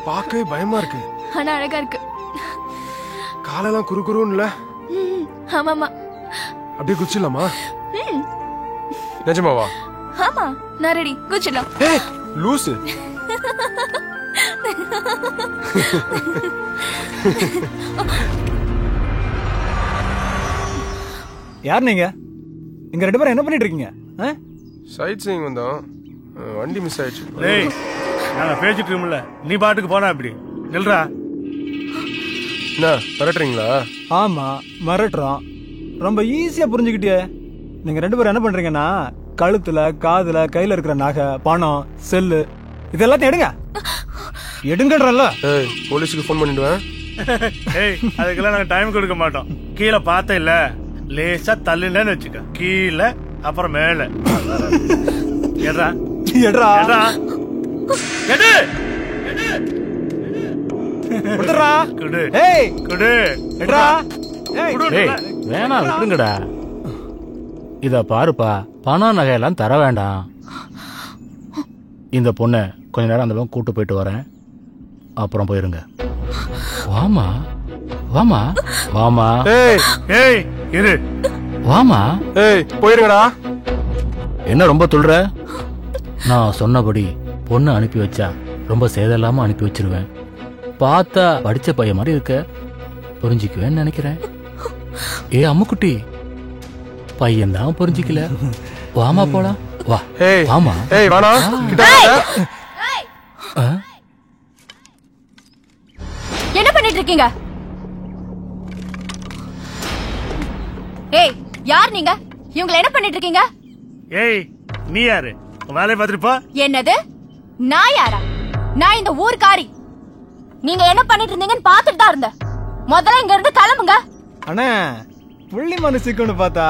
பார்க்கவே பயமா இருக்கு. ஆனா அழகா இருக்கு. காலெல்லாம் குறுகுறுன்னு. ஆமாமா. அப்படியே குச்சிடலாமா? நிஜமாவா? ஆமா, நான் ரெடி. குச்சிடலாம். ஏய் லூசு. யார் நீங்க? இங்க 2 பேரும் என்ன பண்ணிட்டு இருக்கீங்க? சைட் சீயிங் வந்தோம். வண்டி மிஸ் ஆயிடுச்சு. டேய் நாங்க பேசிட்டு இருக்கோம்ல, நீ பாட்டுக்கு போனா அப்படி நில்றா. என்ன மிரட்டுறீங்களா? ஆமா மிரட்டுறோம். ரொம்ப ஈஸியா புரிஞ்சுக்கிட்டியே. நீங்க 2 பேரும் என்ன பண்றீங்கன்னா, கழுத்துல காதுல கையில இருக்கிற நகை, பணம், செல்லு இதெல்லாத்தையும் எடுங்க. எடுங்கன்றல. ஏய் போலீஸ்க்கு ஃபோன் பண்ணிடுவேன். ஏய் அதுக்கெல்லாம் நாங்க டைம் கொடுக்க மாட்டோம். கீழே பார்த்த இல்ல, லேசா தள்ளுன்னு வச்சுக்க. கீழே அப்புறம் மேல. எட்ரா எட்ரா எட்ரா எடு குடுறா. குடு. ஏய் குடு. எட்ரா. ஏய் வேணா விட்டுருங்கடா. இத பாருப்பா, பணம் நகையெல்லாம் தர வேண்டாம். இந்த பொண்ணை கொஞ்ச நேரம் அந்த பக்கம் கூட்டு போயிட்டு வரேன், அப்புறம் போயிருங்க. வாமா வாமா வாமா. ஏய் ஏய் இரு. வாமா. ஏய் போயிருங்கடா. என்ன ரொம்ப துள்ற? நான் சொன்னபடி பொண்ணு அனுப்பி வச்சா ரொம்ப சேதமில்லாம அனுப்பி வச்சிருவேன். பார்த்தா படிச்ச பையன் மாதிரி இருக்க, புரிஞ்சுக்குவேன்னு நினைக்கிறேன். ஏ அம்முக்குட்டி, பையன் தான் புரிஞ்சுக்கல. வாமா போலாம். வா. ஏய் வாமா. ஏய் வாடா. என்ன பண்ணிட்டு இருக்கீங்க? ஏய் யார் நீங்க? இவங்களை என்ன பண்ணிட்டு இருக்கீங்க? ஏய் நீ யாரு? வேலையை பார்த்துட்டு போ. என்னது? நான் யாரா? நான் இந்த ஊர்காரி. நீங்க என்ன பண்ணிட்டு இருந்தீங்கன்னு பார்த்துட்டு தான் இருந்தேன். முதல்ல இங்க இருந்து கிளம்புங்க. அண்ணே புள்ளி மனசுக்குன்னு பார்த்தா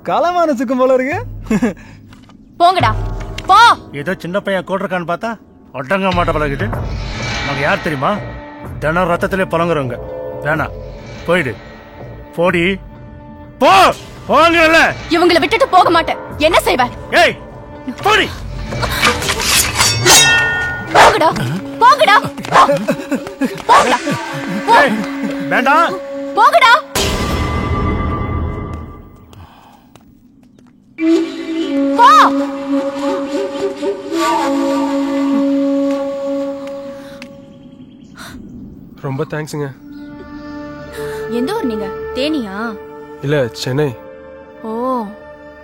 களமனசுக்கும் போல இருக்கு. போங்கடா போ. ஏதோ சின்ன பையன் கூட்டிருக்கான்னு பார்த்தா ஒட்டங்க மாட்ட பழகிட்டு. நாங்க யார் தெரியுமா? தினம் ரத்தத்திலே பழங்குறவங்க. வேணா போயிடு. போடி போ. போங்கல. இவங்களை விட்டுட்டு போக மாட்டேன். என்ன செய்வ? ஏய் போடி. போங்கடா போங்கடா போங்கடா. வேண்டாம் போங்கடா. போ. ரொம்ப தேங்க்ஸுங்க. எந்த ஊர் நீங்க? தேனியா? இல்ல சென்னை. ஓ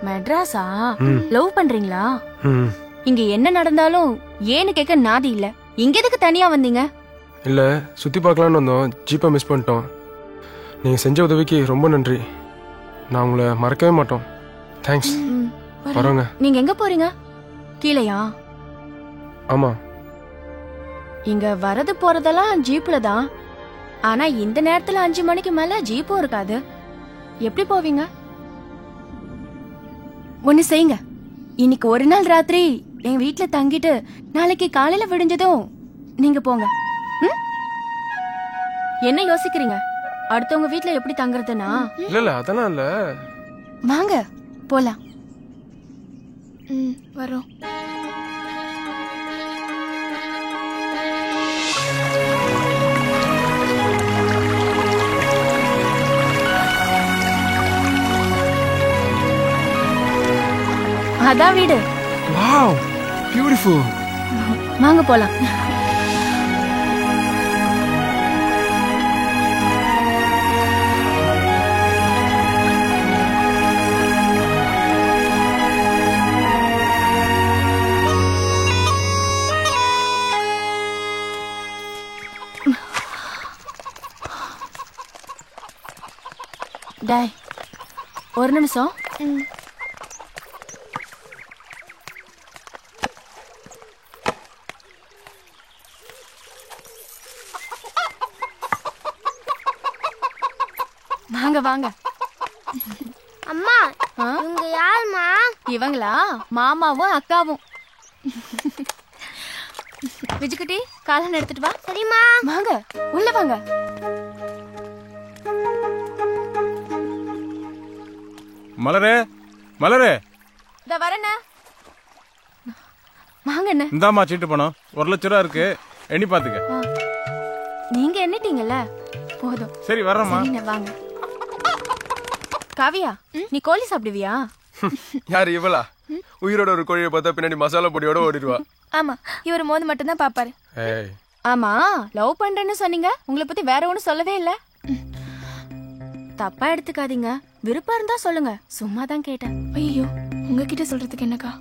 மெட்ராஸா? லவ் பண்றீங்களா? ம். இங்க என்ன நடந்தாலும் ஏன்னு கேட்க நாதி இல்ல. இங்க எதுக்கு தனியா வந்தீங்க? இல்ல சுத்தி பார்க்கலாம்னு வந்தோம். ஜீப்பை மிஸ் பண்ணிட்டோம். நீங்க செஞ்ச உதவிக்கு ரொம்ப நன்றி. நான் உங்களை மறக்கவே மாட்டோம். தேங்க்ஸ். வரோங்க. நீங்க எங்க போறீங்க? கீழையா? ஆமா. இங்க வரது போறதெல்லாம் ஜீப்ல தான். ஆனா இந்த நேரத்துல 5 மணிக்கு மேல ஜீப்பும் இருக்காது. எப்படி போவீங்க? ஒண்ணு செய்யுங்க. இன்னைக்கு ஒரு நாள் ராத்திரி எங்க வீட்டுல தங்கிட்டு நாளைக்கு காலையில விடிஞ்சதும் நீங்க போங்க. என்ன யோசிக்கிறீங்க? அடுத்தவங்க வீட்டுல எப்படி தங்குறதுன்னா? இல்ல அதெல்லாம் இல்ல. வாங்க போலாம். வரோம். அதான் வீடு. Wow beautiful. வாங்க போலாம். டேய் ஒரு நிமிஷம். வாங்க வாங்க. அம்மா இவங்க யாருமா? இவங்களா மாமாவும் அக்காவும். விஜுக்குட்டி காலன் எடுத்துட்டு வா. சரிம்மா. வாங்க உள்ள வாங்க. மலரே மலரே இத வரேண்ணா. வாங்க என்ன. இந்தாம்மா சீட்டு பணம் 1 லட்சம் ரூபா இருக்கு, எண்ணி பாத்துக்க. நீங்க எண்ணிட்டீங்கல்ல போதும். சரி வர்றேம்மா. வாங்க. காவியா நீ கோழி சாப்பிடுவியா? யாரு இவளா? உயிரோட ஒரு கோழியை பார்த்தா பின்னாடி மசாலா பொடியோட ஓடிடுவா. ஆமா இவர் மோது மட்டும் தான் பாப்பாரு. ஆமா லவ் பண்றேன்னு சொன்னீங்க, உங்களை பத்தி வேற ஒண்ணும் சொல்லவே இல்ல. தப்பா எடுத்துக்காதீங்க, விருப்பம் இருந்தா சொல்லுங்க, சும்மா தான் கேட்டேன். ஐயோ உங்ககிட்ட சொல்றதுக்கு என்னக்கா?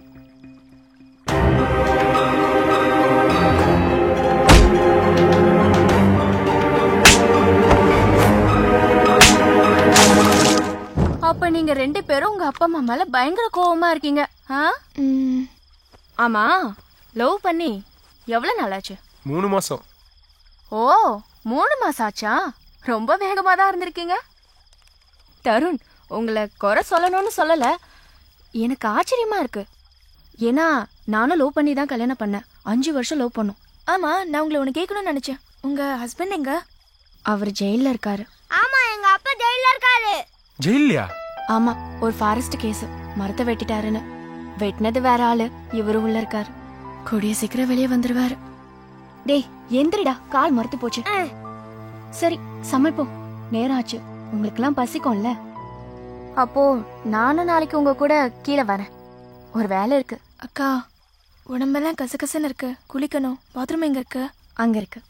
அப்ப நீங்க 2 பேரும் உங்க அப்பா அம்மா மேல பயங்கர கோவமா இருக்கீங்க. ஆமா லவ் பண்ணி எவ்வளவு நாள் ஆச்சு? 3 மாசம். ஓ 3 மாசம் ஆச்சா? ரொம்ப வேகமா தான் இருந்திருக்கீங்க. தருண் உங்களை குறை சொல்லணும்னு சொல்லல, எனக்கு ஆச்சரியமா இருக்கு. ஏன்னா நானும் லவ் பண்ணி தான் கல்யாணம் பண்ணேன். 5 வருஷம் லவ் பண்ணோம். ஆமா நான் உங்களை ஒண்ணு கேட்கணும்னு நினைச்சேன். உங்க ஹஸ்பண்ட் எங்க? அவர் ஜெயில இருக்காரு. ஆமா எங்க அப்பா ஜெயில இருக்காரு. ஜெயிலியா? ஆமா ஒரு ஃபாரஸ்ட் கேஸ், மரத்தை வெட்டிட்டாருன்னு. வெட்டினது வேற ஆளு, இவரு உள்ள இருக்காரு. கூடிய சீக்கிரம் வெளியே வந்துருவாரு. டேய் எந்திரிடா, கால் மறுத்து போச்சு. சரி சமைப்போம், நேரம் ஆச்சு. உங்களுக்கு எல்லாம் பசிக்கும்ல. அப்போ நானும் நாளைக்கு உங்க கூட கீழே வரேன், ஒரு வேலை இருக்கு. அக்கா உடம்பெல்லாம் கசகசன்னு இருக்கு, குளிக்கணும். பாத்ரூம் எங்க இருக்கு? அங்க இருக்கு.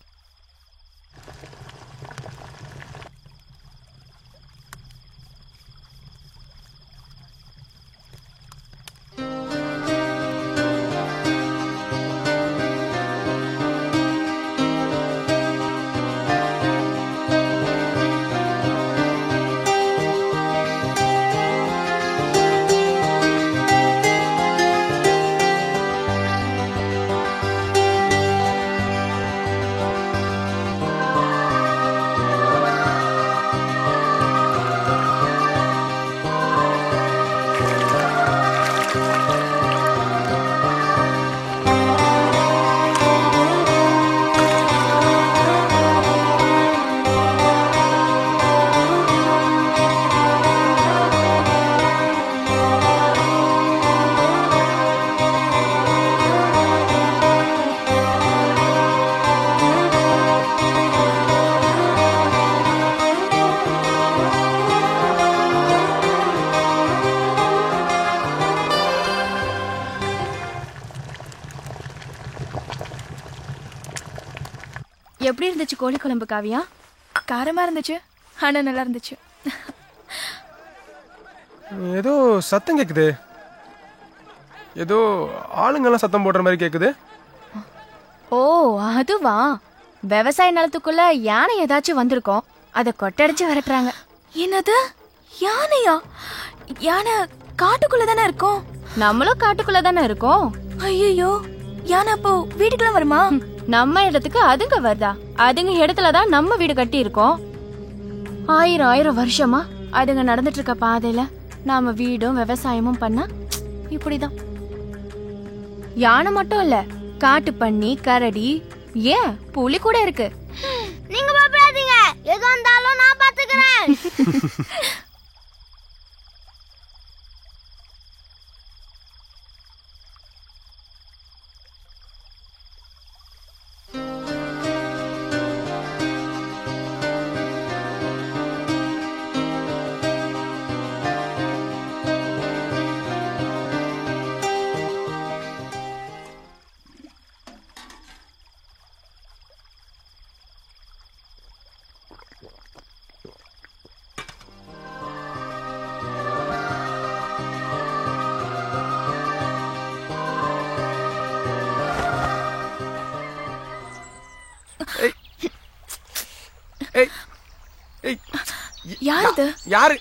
எப்படி இருந்துச்சு கோழி குழம்பு காவியா? காரமா இருந்துச்சு, ஆனா நல்லா இருந்துச்சு. ஏதோ சத்தம் கேக்குது, ஏதோ ஆளுங்கெல்லாம் சத்தம் போடுற மாதிரி கேக்குது. ஓ அதுவா, விவசாய நிலத்துக்குள்ள யானை ஏதாச்சும் வந்திருக்கோம், அதை கொட்டடிச்சு விரட்டுறாங்க. என்னது யானையா? யானை காட்டுக்குள்ள தானே இருக்கும். நம்மளும் காட்டுக்குள்ள தானே இருக்கோம். ஐயோ யானை அப்போ வீட்டுக்குள்ள வருமா? நம்ம இடத்துக்கு அதுங்க வருதா? அதுங்க இடத்துலதான் நம்ம வீடு கட்டி இருக்கோம். 1000 வருஷமா அதுங்க நடந்துட்டு இருக்க பாதையில நாம வீடும் விவசாயமும் பண்ணா இப்படிதான். யானை மட்டும் இல்ல, காட்டு பன்னி, கரடி, ஏன் புலி கூட இருக்கு. நீங்க பயப்படாதீங்க, எது வந்தாலும் நான் பாத்துக்கிறேன். யாரு?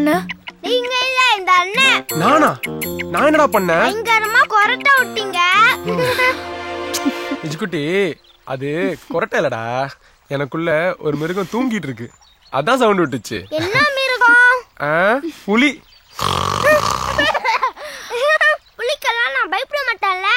பண்ண? நீங்க இல்ல இந்த அண்ணன். நானா? நான் என்னடா பண்ணேன்? பயங்கரமா கொரட்டை விட்டீங்க. இஜுக்குட்டி, அது கொரட்டை இல்லடா. எனக்குள்ள ஒரு மிருகம் தூங்கிட்டு இருக்கு, அதான் சவுண்ட் விட்டுச்சு. என்ன மிருகம்? புலி. புலிக்கெல்லாம் நான் பயப்பட மாட்டேன்ல.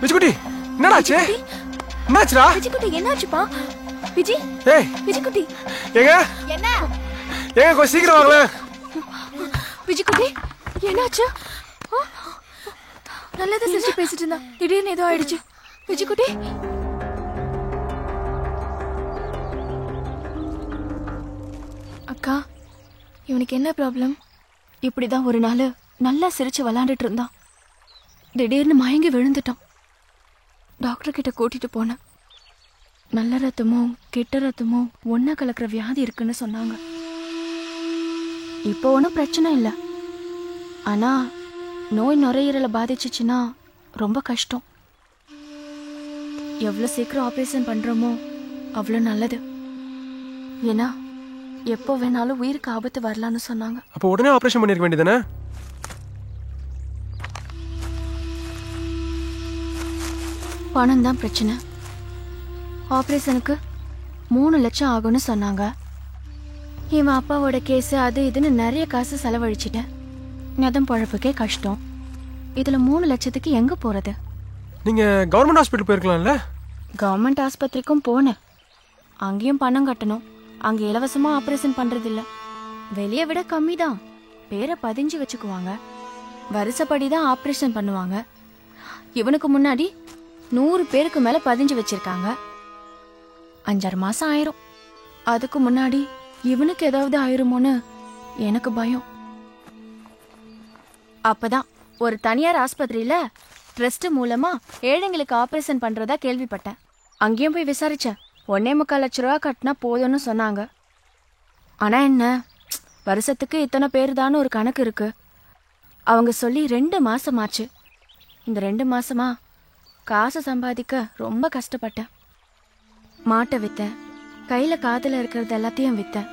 விஜிக்குட்டி, என்னடாச்சு? என்னாச்சுடா? விஜிக்குட்டி என்னாச்சுப்பா? விஜி, விஜிக்குட்டி. ஏங்க என்ன? ஏங்க கொஞ்சம் சீக்கிரம் வாங்க. விஜிக்குட்டி என்னாச்சு? நல்லதா சிரிச்சு பேசிட்டு இருந்தா, திடீர்னு ஏதோ ஆயிடுச்சு. விஜிக்குட்டி. அக்கா, இவனுக்கு என்ன ப்ராப்ளம்? இப்படிதான் ஒரு நாள் நல்லா சிரிச்சு விளையாண்டுட்டு இருந்தான். திடீர்னு மயங்கி விழுந்துட்டான். டாக்டர் கிட்ட கூட்டிட்டு போனேன். நல்ல ரத்தமோ கெட்ட ரத்தமோ ஒன்னா கலக்கிற வியாதி இருக்குன்னு சொன்னாங்க. இப்போ ஒன்றும் பிரச்சனை இல்லை. ஆனா நோய் நுரையீரலை பாதிச்சுச்சுன்னா ரொம்ப கஷ்டம். எவ்வளோ சீக்கிரம் ஆப்ரேஷன் பண்றோமோ அவ்வளோ நல்லது. ஏன்னா எப்போ வேணாலும் உயிருக்கு ஆபத்து வரலான்னு சொன்னாங்க. அப்போ உடனே ஆபரேஷன் பண்ணிருக்க வேண்டியதானே? பணம் தான் பிரச்சனை. ஆப்ரேஷனுக்கு 3 லட்சம் ஆகும்னு சொன்னாங்க. இவன் அப்பாவோட கேஸ் அது இதுன்னு நிறைய காசு செலவழிச்சிட்டேன். நதம் பழப்புக்கே கஷ்டம். இதுல 3 லட்சத்துக்கு எங்க போறது? நீங்க கவர்மெண்ட் ஹாஸ்பிட்டல் போயிருக்கலாம்ல? கவர்மெண்ட் ஆஸ்பத்திரிக்கும் போனேன். அங்கேயும் பணம் கட்டணும். அங்க இலவசமா ஆபரேஷன் பண்றது இல்ல. வெளியே விட கம்மி தான். பேரை பதிஞ்சு வச்சுக்குவாங்க. வருஷப்படிதான் ஆபரேஷன் பண்ணுவாங்க. இவனுக்கு முன்னாடி 100 பேருக்கு மேல பதிஞ்சு வச்சிருக்காங்க. 5-6 மாசம் ஆயிரும். அதுக்கு முன்னாடி இவனுக்கு ஏதாவது ஆயிருமோன்னு எனக்கு பயம். அப்பதான் ஒரு தனியார் ஆஸ்பத்திரியில ட்ரஸ்ட் மூலமா ஏழைங்களுக்கு ஆபரேஷன் பண்றதா கேள்விப்பட்டேன். அங்கேயும் போய் விசாரிச்சேன். 1.25 லட்ச ரூபா கட்டினா போதும்னு சொன்னாங்க. ஆனா என்ன, வருஷத்துக்கு இத்தனை பேர் தான் ஒரு கணக்கு இருக்கு. அவங்க சொல்லி 2 மாசம் ஆச்சு. இந்த 2 மாசமா காசு சம்பாதிக்க ரொம்ப கஷ்டப்பட்டேன். மாட்டை வித்தேன், கையில காதுல இருக்கிறது எல்லாத்தையும் வித்தேன்.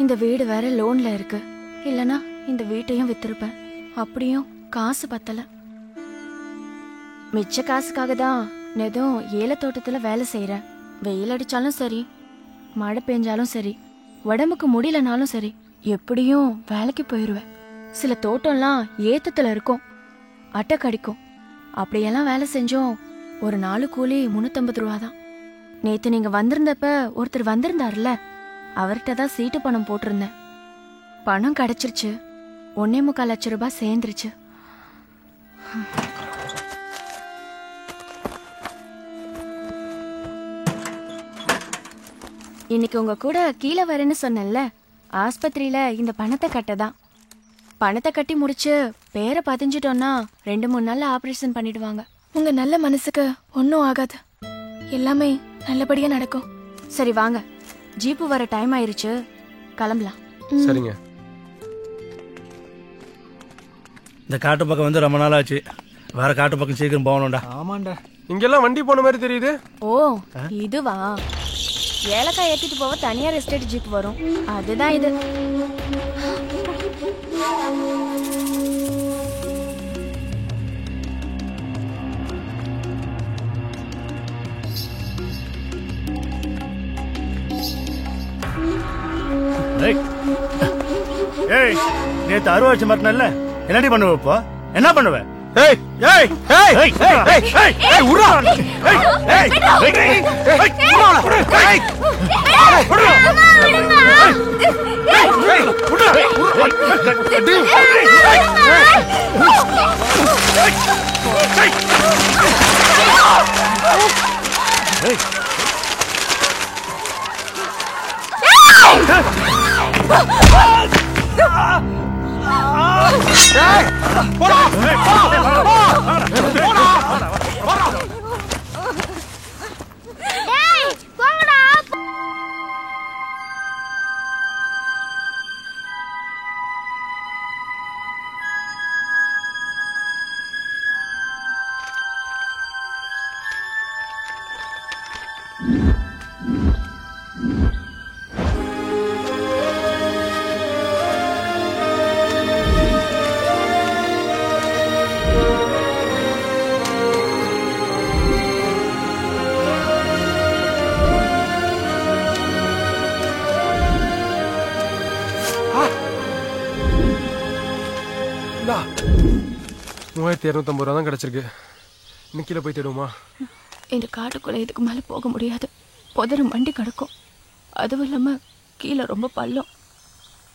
இந்த வீடு வேற லோன்ல இருக்கு. இல்லனா இந்த வீட்டையும் வித்திருப்பேன். அப்படியும் காசு பத்தல. மிச்ச காசுக்காக தான் நெதும் ஏல தோட்டத்துல வேலை செய்யறேன். வெயில் அடிச்சாலும் சரி, மழை பெஞ்சாலும் சரி, உடம்புக்கு முடியலனாலும் சரி, எப்படியும் வேலைக்கு போயிருவேன். சில தோட்டம்லாம் ஏத்தத்துல இருக்கும், அட்டை கடிக்கும். அப்படியெல்லாம் வேலை செஞ்சோம். ஒரு நாலு கூலி 350 ரூபா தான். நேத்து நீங்க வந்திருந்தப்ப ஒருத்தர் வந்திருந்தாருல, அவர்கிட்ட தான் சீட்டு பணம் போட்டிருந்தேன். பணம் கிடைச்சிருச்சு. 1.25 லட்ச ரூபாய் சேர்ந்துருச்சு. இன்னைக்கு உங்க கூட கீழே வரேன்னு சொன்னேன்ல, ஆஸ்பத்திரியில இந்த பணத்தை கட்டதான். பணத்தை கட்டி முடிச்சு பேரை பதிஞ்சிட்டோம்னா 2-3 நாள்ல ஆபரேஷன் பண்ணிடுவாங்க. உங்க நல்ல மனசுக்கு ஒன்னும் ஆகாது. எல்லாமே நல்லபடியா நடக்கும். சரி வாங்க, ஜீப்பு வர டைம் ஆயிருச்சு, கிளம்பலாம். சரிங்க. இந்த காட்டு பக்கம் வந்து ரொம்ப நாள் ஆச்சு. வேற காட்டு பக்கம் சீக்கிரம் போகணும்டா. ஆமாண்டா, இங்கெல்லாம் வண்டி போன மாதிரி தெரியுது. ஓ இதுவா? ஏலக்காய் ஏத்திட்டு போக தனியார் எஸ்டேட் ஜீப் வரும், அதுதான் இது. ஏய், நேத்து அறுவாச்சு மாட்டினல்ல, என்னடி பண்ணுவ இப்போ? என்ன பண்ணுவ? ஏய் ஏய் ஏய் ஏய் ஏய் ஏய் ஏய் உரா ஏய் ஏய் ஏய் உரா ஏய் உரா ஏய் 3250 ரூபா தான் கிடைச்சிருக்கு. இன்னும் கீழே போய் தேடுவோமா? இந்த காட்டுக்குள்ள இதுக்கு மேல போக முடியாது. புதரு மண்டி கிடக்கும். அதுவும் இல்லாம கீழே ரொம்ப பள்ளம்.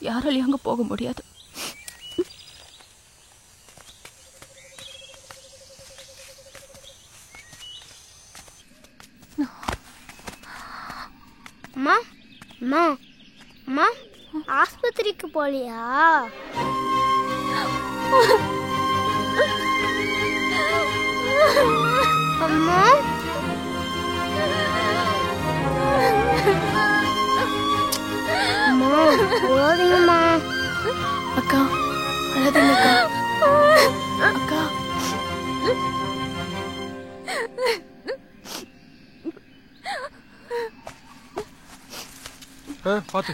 யாராலையும் அங்க போக முடியாது. அம்மா அம்மா அம்மா ஆஸ்பத்திரிக்கு போலியா? அம்மா அம்மா ஓடிங்கம்மா. அக்கா அழாதீங்க அக்கா. பாத்து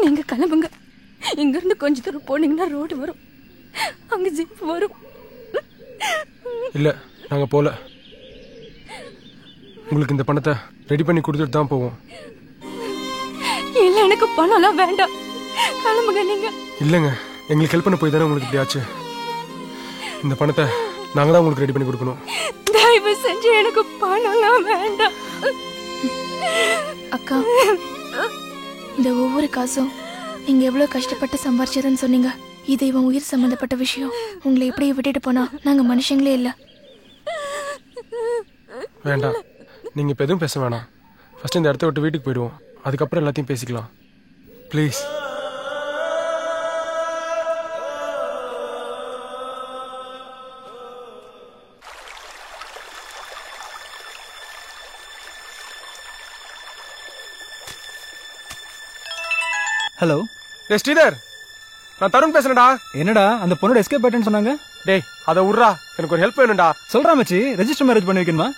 நீங்க கிளம்புங்க. இங்க இருந்து கொஞ்ச தூரம் போனீங்கன்னா ரோடு வரும். அங்க ஜீப் வரும். இல்ல நாங்க போல. உங்களுக்கு இந்த பணத்தை ரெடி பண்ணி கொடுத்துட்டு தான் போவோம். இல்ல எனக்கு பணம்லாம் வேண்டாம். கிளம்புங்க நீங்க. இல்லங்க எங்களுக்கு ஹெல்ப் பண்ண போய் தானே உங்களுக்கு இப்படி ஆச்சு. இந்த பணத்தை நாங்க தான் உங்களுக்கு ரெடி பண்ணி கொடுக்கணும். தயவு செஞ்சு எனக்கு பணம்லாம் வேண்டாம். அக்கா இந்த ஒவ்வொரு காசும் நீங்க எவ்வளவு கஷ்டப்பட்டு சம்பாரிச்சதுன்னு சொன்னீங்க. இது இவன் உயிர் சம்பந்தப்பட்ட விஷயம். உங்களை எப்படி விட்டுட்டு போனா நாங்க மனுஷங்களே இல்ல. வேண்டாம் நீங்க இப்ப எதுவும் பேச வேணாம். ஃபர்ஸ்ட் இந்த இடத்த விட்டு வீட்டுக்கு போயிடுவோம். அதுக்கப்புறம் எல்லாத்தையும் பேசிக்கலாம் ப்ளீஸ். ஹலோ ஸ்ரீதர், நான் தருண் பேசுறேன்டா. என்னடா அந்த பொண்ணோட எஸ்கேப் ஆயிட்டேன்னு சொன்னாங்க? டேய் அதை உர்றா, எனக்கு ஒரு ஹெல்ப் வேணும்டா. சொல்றா மச்சி, ரெஜிஸ்டர் மேரேஜ் பண்ணி வைக்கணுமா?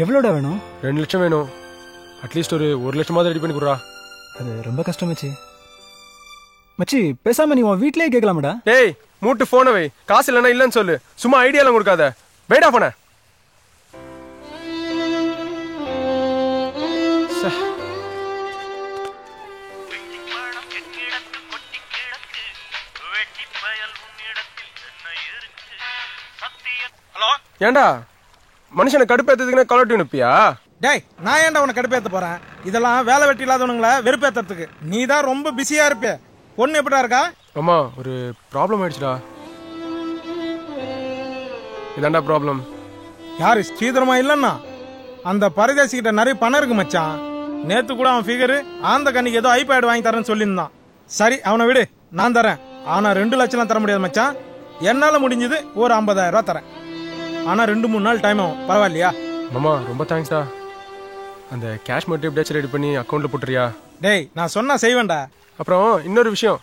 எவ்வளோடா வேணும்? 2 லட்சம் வேணும். அட்லீஸ்ட் ஒரு 1 லட்சமாவது ரெடி பண்ணி கொடுறா. அது ரொம்ப கஷ்டம் மச்சி. மச்சி பேசாம நீ உன் வீட்லயே கேட்கலாமடா. டேய் மூட்டு போன வை. காசு இல்லைன்னா இல்லன்னு சொல்லு. சும்மா ஐடியாலாம் கொடுக்காத. வேடா போன. ஏண்டா மனுஷனை கடுப்பேற்றதுக்குன்னு காலர் டியூன் இருப்பியா? டேய் நான் ஏன்டா உன்னை கடுப்பேற்ற போறேன்? இதெல்லாம் வேலை வெட்டி இல்லாதவனுங்கள வெறுப்பேற்றதுக்கு. நீ தான் ரொம்ப பிஸியா இருப்ப. பொண்ணு எப்படா இருக்கா? அம்மா ஒரு ப்ராப்ளம் ஆயிடுச்சுடா. இதாண்டா ப்ராப்ளம். யாரு ஸ்ரீதரமா இல்லன்னா? அந்த பரதேசி கிட்ட நிறைய பணம் இருக்கு மச்சான். நேத்து கூட அவன் ஃபிகர் ஆந்த கண்ணிக்கு ஏதோ ஐபேட் வாங்கி தரேன்னு சொல்லியிருந்தான். சரி அவனை விடு, நான் தரேன். ஆனா 2 லட்சம் தர முடியாது மச்சான். என்னால முடிஞ்சது ஒரு 50,000 ரூபாய் தரேன். ஆனா 2-3 நாள் டைம் ஆகும். பரவாயில்லையா? மாமா ரொம்ப தேங்க்ஸ்டா. அந்த கேஷ் மட்டும் எப்படியாச்சும் ரெடி பண்ணி அக்கௌண்ட்ல போட்டுறியா? டேய் நான் சொன்னா செய்வேன்டா. அப்புறம் இன்னொரு விஷயம்,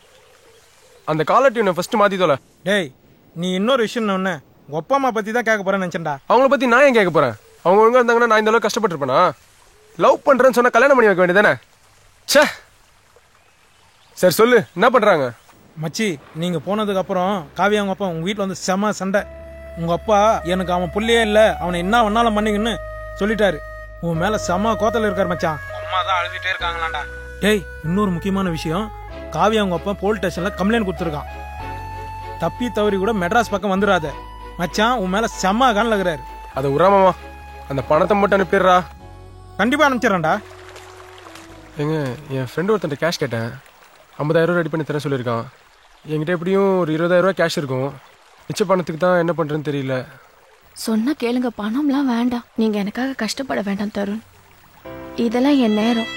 அந்த காலர் டியூனை ஃபர்ஸ்ட் மாத்திதோல. டேய் நீ இன்னொரு விஷயம் ஒண்ணு, உங்க அப்பா அம்மா பத்தி தான் கேட்க போறேன்னு நினைச்சேன்டா. அவங்கள பத்தி நான் ஏன் கேட்க போறேன்? அவங்க ஒழுங்கா இருந்தாங்கன்னா நான் இந்த அளவுக்கு கஷ்டப்பட்டிருப்பேனா? லவ் பண்றேன்னு சொன்னா கல்யாணம் பண்ணி வைக்க வேண்டியதானே? ச்சே. சரி சொல்லு, என்ன பண்றாங்க? மச்சி நீங்க போனதுக்கு அப்புறம் காவியா அவங்க அப்பா உங்க வீட்டுல வந்து செம சண்டை. உங்க அப்பா எனக்கு அவன் புள்ளையே இல்ல, அவனை என்ன வேணாலும் பண்ணீங்கன்னு சொல்லிட்டாரு. உன் மேல செம கோத்தல இருக்காரு மச்சான். அம்மா தான் அழுதுட்டே இருக்காங்களாண்டா. டேய் இன்னொரு முக்கியமான விஷயம், காவியா அவங்க அப்பா போலீஸ் ஸ்டேஷன்ல கம்ப்ளைண்ட் கொடுத்துருக்கான். தப்பி தவறி கூட மெட்ராஸ் பக்கம் வந்துடாத மச்சான். உன் மேல செம கண்ணில் இருக்கிறாரு. அதை உராமாமா, அந்த பணத்தை மட்டும் அனுப்பிடுறா. கண்டிப்பா அனுப்பிச்சிடறேன்டா. எங்க என் ஃப்ரெண்டு ஒருத்தன் கேஷ் கேட்டேன். 50,000 ரூபா ரெடி பண்ணி தரேன் சொல்லியிருக்கான். என்கிட்ட எப்படியும் ஒரு 20,000 ரூபா கேஷ் இருக்கும். மிச்ச பணத்துக்கு தான் என்ன பண்றேன்னு தெரியல. சொன்ன கேளுங்க, பணம்லாம் வேண்டாம். நீங்க எனக்காக கஷ்டப்பட வேண்டாம் தருண். இதெல்லாம் என் நேரம்.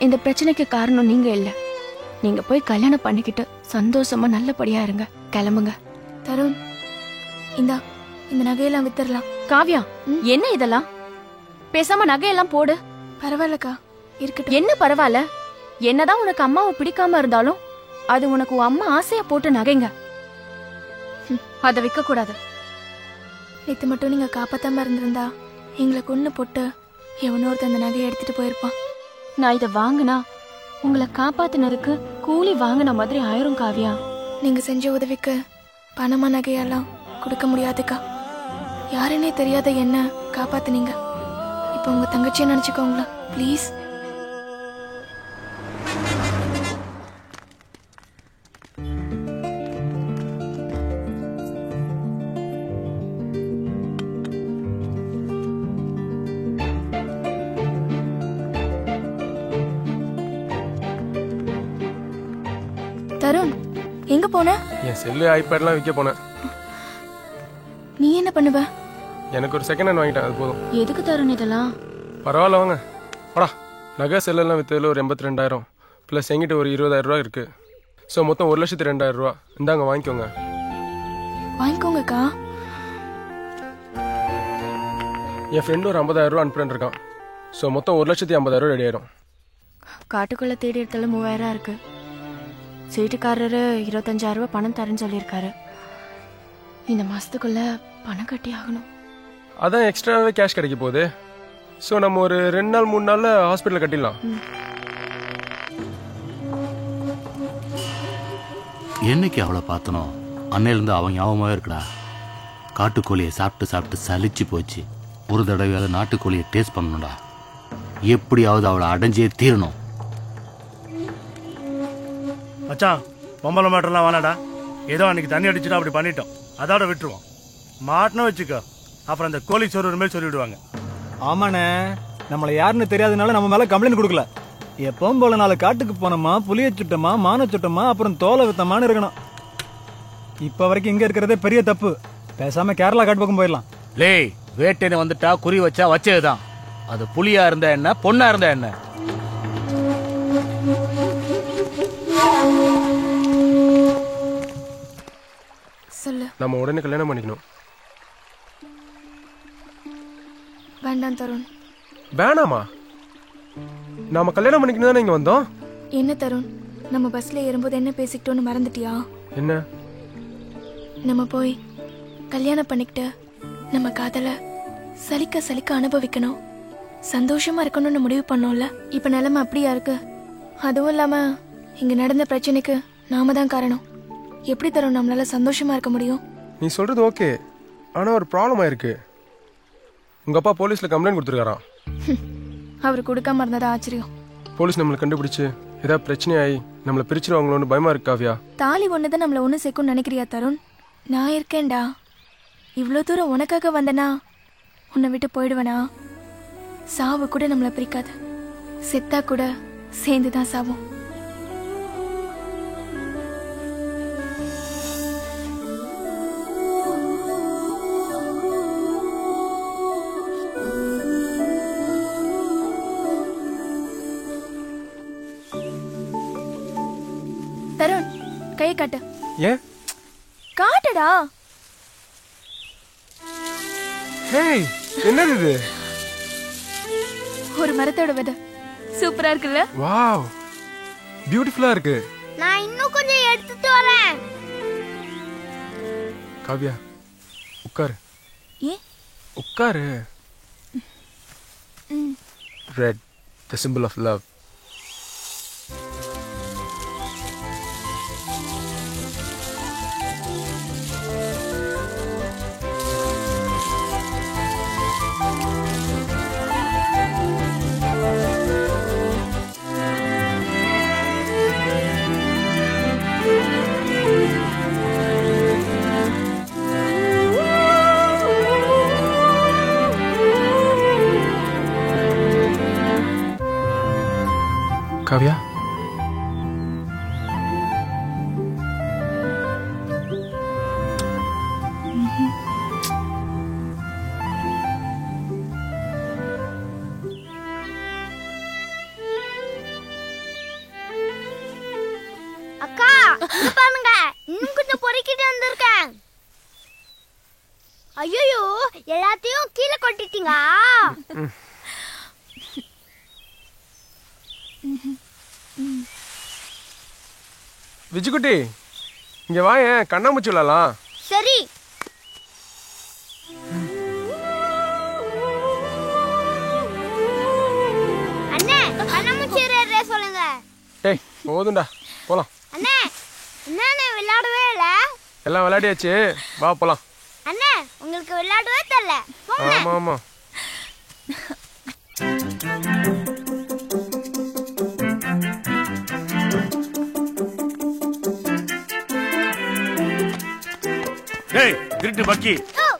இந்த பிரச்சனைக்கு காரணம் நீங்க இல்ல. நீங்க போய் கல்யாணம் பண்ணிக்கிட்டு சந்தோஷமா நல்லபடியா இருங்க. கிளம்புங்க. தருண் இந்த நகையெல்லாம் வித்துடலாம். காவியா என்ன இதெல்லாம்? பேசாம நகையெல்லாம் போடு. பரவாயில்லக்கா இருக்கட்டும். என்ன பரவாயில்ல? என்னதான் உனக்கு அம்மாவை பிடிக்காம இருந்தாலும் அது உனக்கு உன் அம்மா ஆசையா போட்டு நகைங்க. அதை விற்க கூடாது. நேத்து மட்டும் நீங்க காப்பாத்தாம இருந்திருந்தா எங்களை கொன்னு போட்டு எவனோ ஒருத்தன் அந்த நகையை எடுத்துட்டு போயிருப்பான். நான் இதை வாங்கினா உங்களை காப்பாத்தினருக்கு கூலி வாங்கின மாதிரி ஆயிரும் காவியா. நீங்க செஞ்ச உதவிக்கு பணமா நகையெல்லாம் கொடுக்க முடியாதுக்கா. யாருன்னே தெரியாத என்ன காப்பாத்துனீங்க. இப்ப உங்க தங்கச்சியை நினைச்சுக்கோங்களா ப்ளீஸ். தருண் எங்க போன? என் செல்லு ஐபேட்லாம் விற்க போனேன். நீ என்ன பண்ணுவ? எனக்கு ஒரு செகண்ட் ஹேண்ட் வாங்கிட்டேன், அது போதும். எதுக்கு தருண் இதெல்லாம்? பரவாயில்ல வாங்க வாடா. நகை செல்லெல்லாம் விற்றதில் ஒரு 82,000 ப்ளஸ் எங்கிட்ட ஒரு 20,000 ரூபா இருக்கு. ஸோ மொத்தம் 1,02,000 ரூபா. இந்தாங்க வாங்கிக்கோங்க. வாங்கிக்கோங்கக்கா. என் ஃப்ரெண்டு ஒரு 50,000 ரூபா அனுப்புறேன் இருக்கான். ஸோ மொத்தம் 1,50,000 ரெடி ஆயிடும். காட்டுக்குள்ள தேடி இடத்துல 3,000 இருக்கு. சீட்டுக்காரரு 25,000 ரூபாய் பணம் தரேன்னு சொல்லியிருக்காரு. இந்த மாசத்துக்குள்ள பணம் கட்டி ஆகணும். அதான் எக்ஸ்ட்ராவே கேஷ் கிடைக்க போகுது. ஸோ நம்ம ஒரு 2 நாள் 3 நாள்ல ஹாஸ்பிட்டல் கட்டிடலாம். என்னைக்கு அவளை பார்த்தனோ அன்னையிலேருந்து அவன் ஞாபகமாகவே இருக்கடா. காட்டுக்கோழியை சாப்பிட்டு சாப்பிட்டு சலிச்சு போச்சு. ஒரு தடவையாவது நாட்டுக்கோழியை டேஸ்ட் பண்ணணும்டா. எப்படியாவது அவளை அடைஞ்சே தீரணும். மச்சான் பொம்பளை மாட்டெல்லாம் வேணாடா. ஏதோ அன்னைக்கு தண்ணி அடிச்சுட்டு அப்படி பண்ணிட்டோம், அதோட விட்டுருவோம். மாட்டினா வச்சுக்கோ, அப்புறம் அந்த கோழி சோறு மேல் சொல்லிவிடுவாங்க. ஆமாண்ணே, நம்மளை யாருன்னு தெரியாதனால நம்ம மேல கம்ப்ளைண்ட் கொடுக்கல. எப்பவும் போல 4 காட்டுக்கு போனோமா, புளிய சுட்டமா, மான சுட்டமா, அப்புறம் தோலை வித்தமானு இருக்கணும். இப்ப வரைக்கும் இங்க இருக்கிறதே பெரிய தப்பு. பேசாம கேரளா காட்டு பக்கம் போயிடலாம். லேய், வேட்டைன்னு வந்துட்டா குறி வச்சா வச்சதுதான். அது புலியா இருந்தா என்ன, பொண்ணா இருந்தா என்ன? சொல்லு. நம்ம உடனே கல்யாணம் பண்ணிக்கணும். வேண்டாம் தருண். வேணாமா? நாம கல்யாணம் பண்ணிக்கணும் தானே இங்க வந்தோம். என்ன தருண், நம்ம பஸ்ல ஏறும்போது என்ன பேசிக்கிட்டோன்னு மறந்துட்டியா? என்ன? நம்ம போய் கல்யாணம் பண்ணிக்கிட்டு நம்ம காதல சலிக்க சலிக்க அனுபவிக்கணும், சந்தோஷமா இருக்கணும்னு முடிவு பண்ணோம்ல. இப்ப நிலைமை அப்படியா இருக்கு? அதுவும் இல்லாம இங்க நடந்த பிரச்சனைக்கு நாம தான் காரணம். எப்படி தரும் நம்மளால சந்தோஷமா இருக்க முடியும்? நீ சொல்றது ஓகே, ஆனா ஒரு ப்ராப்ளம் ஆயிருக்கு. உங்க அப்பா போலீஸ்ல கம்ப்ளைண்ட் கொடுத்துருக்காராம். அவர் கொடுக்காம இருந்ததா ஆச்சரியம். போலீஸ் நம்மளை கண்டுபிடிச்சு ஏதாவது பிரச்சனை ஆகி நம்மளை பிரிச்சிருவாங்களோன்னு பயமா இருக்கு காவியா. தாலி ஒண்ணுதான் நம்மள ஒண்ணு சேர்க்கும் நினைக்கிறியா தருண்? நான் இருக்கேன்டா. இவ்வளவு தூரம் உனக்காக வந்தனா உன்னை விட்டு போயிடுவனா? சாவு கூட நம்மள பிரிக்காது. செத்தா கூட சேர்ந்துதான் சாவும். தருண், கையை காட்டு. ஏன்? காட்டுடா. ஹேய், என்னது இது? ஒரு மரத்தோட விதை. சூப்பரா இருக்குல்ல? வாவ், பியூட்டிஃபுல்லா இருக்கு. நான் இன்னும் கொஞ்சம் எடுத்துட்டு வரேன். காவியா, உட்காரு. ஏன்? உட்காரு. Red, the symbol of love. Kavya, அக்கா பாருங்க, இன்னும் கொஞ்சம் பொறுக்கிட்டு வந்திருக்கேன். ஐயோ, எல்லாத்தையும் கீழே கொட்டிட்டீங்க. விஜுக்குட்டி, இங்க வாயேன், கண்ணாமூச்சி விளையாடலாம். சரி. அண்ணே, கண்ணாமூச்சி சொல்லுங்க. ஏய், போதும்டா, போலாம். அண்ணே, என்ன விளையாடவே இல்ல? எல்லாம் விளையாடியாச்சு, வா போலாம். அண்ணே, உங்களுக்கு விளையாடவே தெரியல. ஆமா ஆமா. டேய், திருட்டு பக்கி,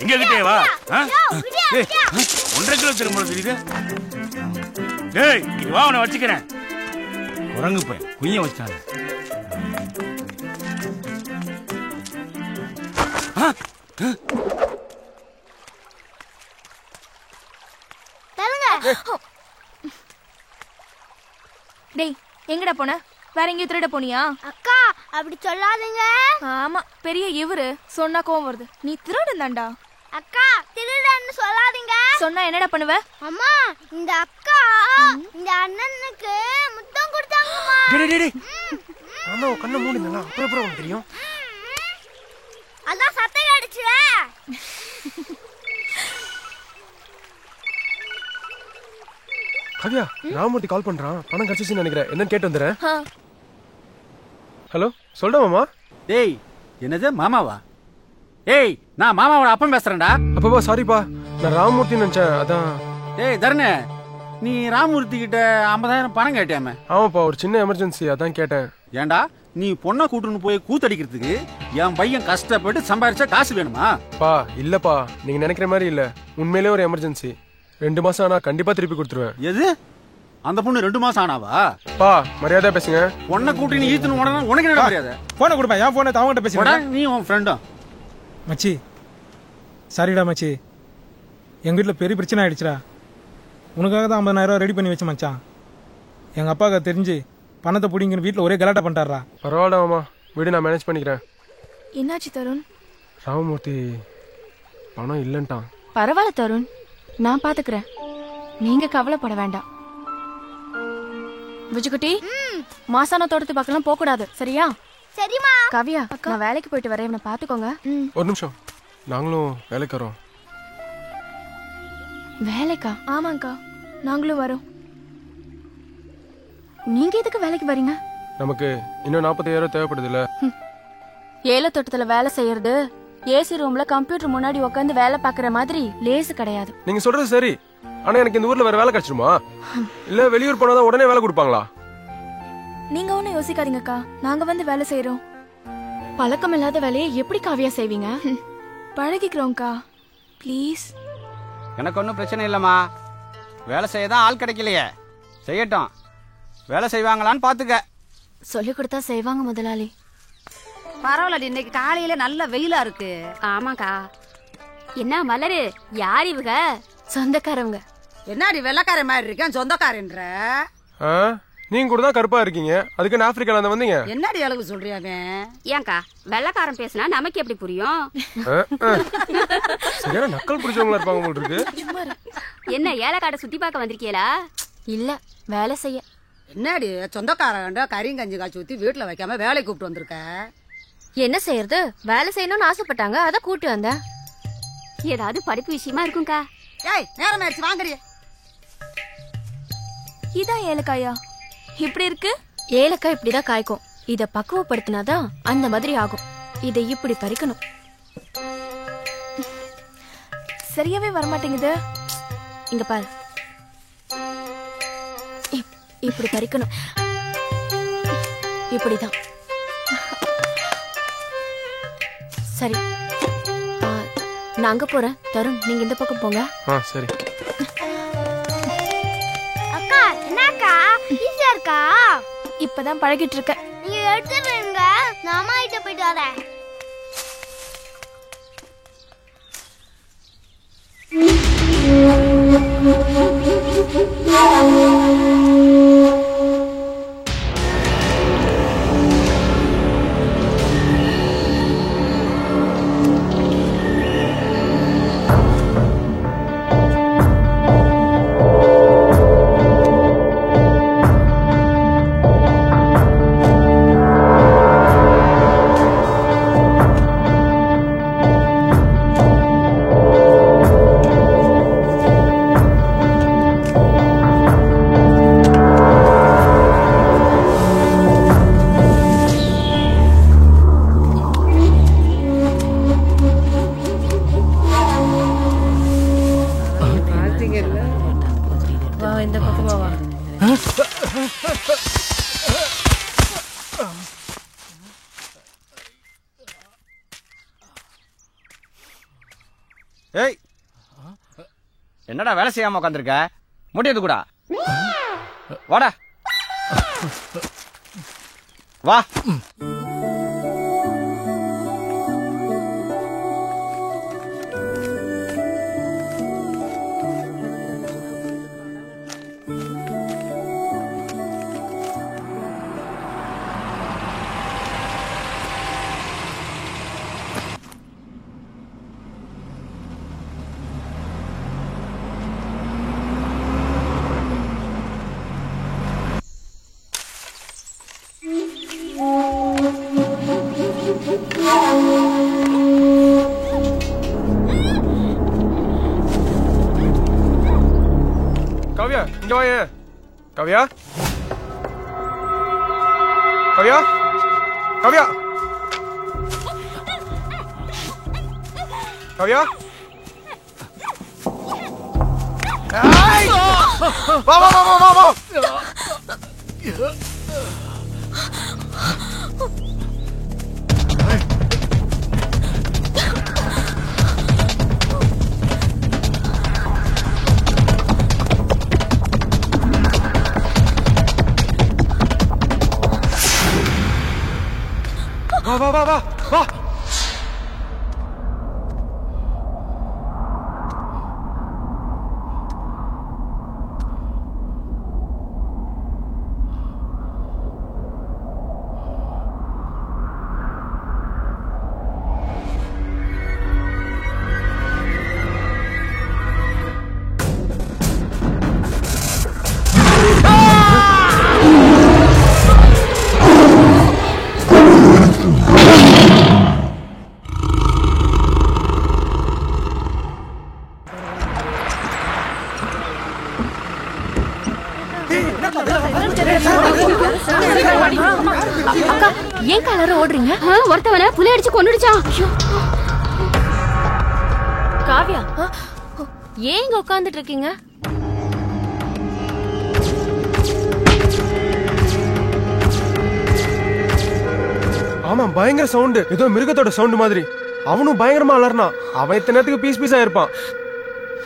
எங்க கிட்டே வா. டேய், 1.5 கிலோ திரும்ப தெரியுது. டேய், இது வா, உன்னை வச்சுக்கிறேன். குரங்கு போய் குய்ய வச்சாங்க. டேய் எங்கடா போன? வேற எங்கேயும் திருட போனியா? அக்கா அப்படி சொல்லாதீங்க. ஆமா பெரிய இவரு சொன்னா கோவம் வருது. நீ திருடன்தான்டா. அக்கா திருடன்னு சொல்லாதீங்க. சொன்னா என்னடா பண்ணுவ? அம்மா இந்த அக்கா இந்த அண்ணனுக்கு முத்தம் கொடுத்தாங்கம்மா. டேய் டேய் டேய். ஆமா கண்ணை மூடுங்க. அப்புறம் உனக்கு தெரியும். அதான் சத்தம் அடிச்சுல. கவியா ராமமூர்த்தி கால் பண்றான். பணம் கிடைச்சிச்சுன்னு நினைக்கிறேன். என்னன்னு கேட்டு வந்துடுறேன். ஹலோ சொல்றா மாமா. டேய் என்னது மாமாவா? ஏய் நான் மாமாவோட அப்பன் பேசுறேன்டா. அப்பப்பா சாரிப்பா, நான் ராமமூர்த்தி நினைச்சேன். அதான். டேய் தர்ணே, நீ ராமமூர்த்தி கிட்ட 50,000 பணம் கேட்டியாமே? ஆமாப்பா, ஒரு சின்ன எமர்ஜென்சி, அதான் கேட்டேன். ஏண்டா நீ பொண்ணை கூட்டுன்னு போய் கூத்தடிக்கிறதுக்கு என் பையன் கஷ்டப்பட்டு சம்பாரிச்சா காசு வேணுமா? பா இல்லப்பா, நீங்க நினைக்கிற மாதிரி இல்ல. உண்மையிலே ஒரு எமர்ஜென்சி. 2 மாசம் ஆனா கண்டிப்பா திருப்பி கொடுத்துருவேன். எது அந்த பொண்ணு 2 மாசம் ஆனாவா? பா மரியாதை பேசுங்க. பொண்ணை கூட்டி நீ ஈத்துன்னு உடனே உனக்கு என்ன மரியாதை? போனை கொடுப்பா. என் போனை அவங்ககிட்ட பேசுறேன். நீ உன் ஃப்ரெண்டும். மச்சி சாரிடா மச்சி, எங்க வீட்டில் பெரிய பிரச்சனை ஆயிடுச்சுடா. உனக்காக தான் 50,000 ரெடி பண்ணி வச்சு மச்சான். எங்க அப்பாவுக்கு தெரிஞ்சு பணத்தை பிடிங்கன்னு வீட்டில் ஒரே கலாட்டா பண்ணிட்டாரா. பரவாயில்ல மாமா, வீடு நான் மேனேஜ் பண்ணிக்கிறேன். என்னாச்சு தருண்? ராமமூர்த்தி பணம் இல்லன்ட்டான். பரவாயில்ல தருண், நான் பாத்துக்கிறேன். நீங்க கவலைப்பட வேண்டாம். விஜுகுட்டி, மாசான தோட்டத்து பக்கம் போக கூடாது, சரியா? சரிமா. கவியா, நான் வேலைக்கு போயிட்டு வரேன், இவனை பாத்துக்கோங்க. ஒரு நிமிஷம், நாங்களும் வேலைக்கு வரோம். வேலைக்கா? ஆமாங்கா, நாங்களும் வரோம். நீங்க எதுக்கு வேலைக்கு வரீங்க? நமக்கு இன்னும் 45,000 தேவைப்படுது இல்ல? ஏல தோட்டத்துல வேலை செய்யறது ஏசி ரூம்ல கம்ப்யூட்டர் முன்னாடி உட்காந்து வேலை பாக்குற மாதிரி லேசு கிடையாது. நீங்க சொல்றது சரி, ஆனா எனக்கு இந்த ஊர்ல வேற வேலை கிடைச்சிருமா? இல்ல வெளியூர் போனாதான் உடனே வேலை கொடுப்பாங்களா? நீங்க ஒண்ணும் யோசிக்காதீங்கக்கா, நாங்க வந்து வேலை செய்யறோம். பழக்கம் இல்லாத வேலையை எப்படி காவியா செய்வீங்க? பழகிக்கிறோம்க்கா, ப்ளீஸ். எனக்கு ஒன்றும் பிரச்சனை இல்லைம்மா. வேலை செய்ய தான் ஆள் கிடைக்கலையே, செய்யட்டும். வேலை செய்வாங்களான்னு பாத்துக்க. சொல்லி கொடுத்தா செய்வாங்க முதலாளி. பரவாயில்ல, இன்னைக்கு காலையில நல்ல வெயிலா இருக்கு. ஆமாக்கா. என்ன மலரு, யார் இவங்க? சொந்தக்காரவங்க. என்னடி வெள்ளக்கார மாதிரி இருக்கேன் சொந்தக்காரன்ற? நீங்க கூட தான் கருப்பா இருக்கீங்க, அதுக்கு நான் ஆப்பிரிக்கால இருந்து வந்தீங்க. என்னடி அளவு சொல்றியாங்க? ஏங்கா வெள்ளக்காரன் பேசினா நமக்கு எப்படி புரியும்? சரியான நக்கல் புடிச்சவங்களா இருப்பாங்க உங்களுக்கு. என்ன ஏலக்காடை சுத்தி பார்க்க வந்திருக்கீங்களா? இல்ல, வேலை செய்ய. என்னடி சொந்தக்காரங்க கறிங்கஞ்சி காய்ச்சி ஊத்தி வீட்டுல வைக்காம வேலை கூப்பிட்டு வந்திருக்க? என்ன செய்யறது, வேலை செய்யணும்னு ஆசைப்பட்டாங்க, அத கூட்டி வந்தேன். ஏதாவது படிப்பு விஷயமா இருக்கும்க்கா. ஏய் நேரம் ஆயிடுச்சு, வாங்கடி. இதான் ஏலக்காயா? இப்படி இருக்கு. ஏலக்காய் இப்படிதான் காய்க்கும். இத பக்குவப்படுத்தினாதான் அந்த மாதிரி ஆகும். இதை இப்படி பறிக்கணும். சரியாவே வரமாட்டேங்குது. இங்க பாரு, இப்படி பறிக்கணும். இப்படிதான். சரி, நான் அங்க போறேன். தருண், நீங்க இந்த பக்கம் போங்க. சரி. அக்கா என்னக்கா ஈஸியா இருக்கா? இப்பதான் பழகிட்டு இருக்க. நீங்க எடுத்துருங்க, நான் அம்மா கிட்ட போயிட்டு வரேன். ஏய் என்னடா வேலை செய்யாம உட்காந்துருக்க? முடியாது கூட வாடா வா. இங்க வாயே. காவியா காவியா காவியா காவியா வா வா வா வா வா. வா வா வா வா வா. அக்கா ஏன் கலர ஓடுறீங்க? ஒருத்தவன புலி அடிச்சு கொன்னுடுச்சான். காவியா ஏன் இங்க உட்கார்ந்துட்டு இருக்கீங்க? ஆமா பயங்கர சவுண்ட், ஏதோ மிருகத்தோட சவுண்ட் மாதிரி. அவனும் பயங்கரமா அலர்னான். அவன் இத்தனை நேரத்துக்கு பீஸ் பீஸா இருப்பான்.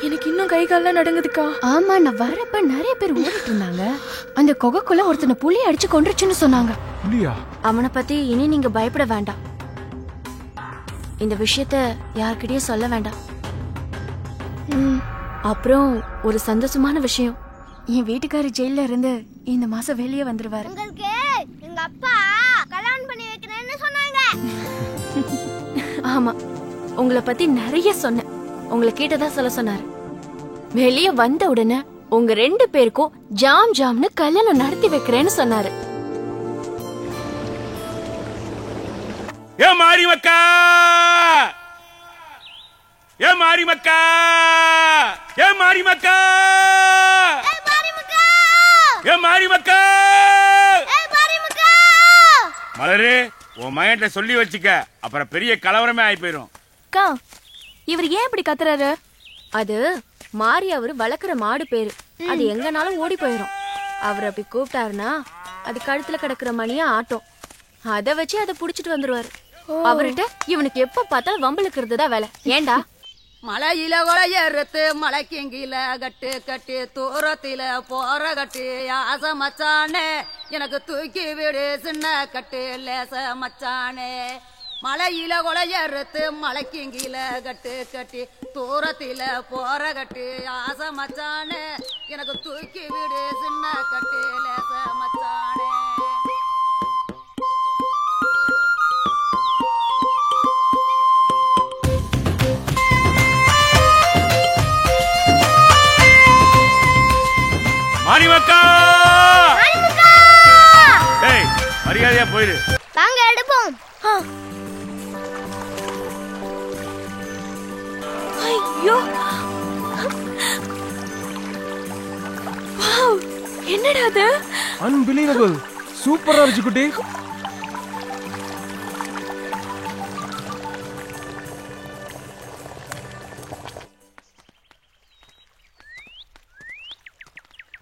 எனக்கு இன்னும் கை கால்லாம் நடுங்குதுக்கா. ஆமா நான் வரப்ப நிறைய பேர் ஓடிட்டு இருந்தாங்க. அந்த கொகைக்குள்ள ஒருத்தனை புலி அடிச்சு கொன்றுச்சுன்னு சொன்னாங்க. புலியா? அவனை பத்தி இனி நீங்க பயப்பட வேண்டாம். இந்த விஷயத்த யார்கிட்டயும் சொல்ல வேண்டாம். அப்புறம் ஒரு சந்தோஷமான விஷயம், என் வீட்டுக்காரர் ஜெயில இருந்து இந்த மாசம் வெளியே வந்துருவாரு. உங்களுக்கு எங்க அப்பா கல்யாணம் பண்ணி வைக்கிறேன்னு சொன்னாங்க. ஆமா உங்களை பத்தி நிறைய சொன்னேன். உங்களை கேட்டதா சொல்ல சொன்னாரு. வெளியே வந்த உடனே உங்க 2 பேருக்கும் ஜாம் ஜாம்னு கல்யாணம் நடத்தி வைக்கிறேன்னு சொன்னாரு. ஏ மாரி மக்கா, ஏ மாரி மக்கா, ஏ மாரி மக்கா, ஏ மாரி மக்கா, மலரு உன் மைண்ட்ல சொல்லி வச்சுக்க, அப்புறம் பெரிய கலவரமே ஆகி போயிரும். அக்கா இவர் ஏன் இப்படி கத்துறாரு? அது மாறி அவரு வளர்க்குற மாடு பேரு. அது எங்கனாலும் ஓடி போயிரும். அவர் அப்படி கூப்பிட்டாருன்னா அது கழுத்துல கிடக்குற மணியா ஆட்டம். அத வச்சு அதை புடிச்சிட்டு வந்துருவாரு. அவர்கிட்ட இவனுக்கு எப்ப பார்த்தாலும் வம்பளுக்குறது தான் வேலை. ஏண்டா மலையில கொலையறுத்து மலைக்கிங்கில கட்டு கட்டி தூரத்தில போற கட்டு ஆசை மச்சானே எனக்கு தூக்கி விடு சின்ன கட்டு லேச மச்சானே. மலையில கொலையறுத்து மலைக்கிங்கில கட்டு கட்டி தூரத்தில போற கட்டு ஆசை மச்சானே எனக்கு தூக்கி விடு சின்ன கட்டு லேச மச்சானே. மாரிமக்கா, டேய் மரியாதையா போயிரு. வாங்க எடுப்போம். ஐயோ வாவ் என்னடா அது? அன்பிலீவபிள், சூப்பரா இருந்துச்சு குட்டி.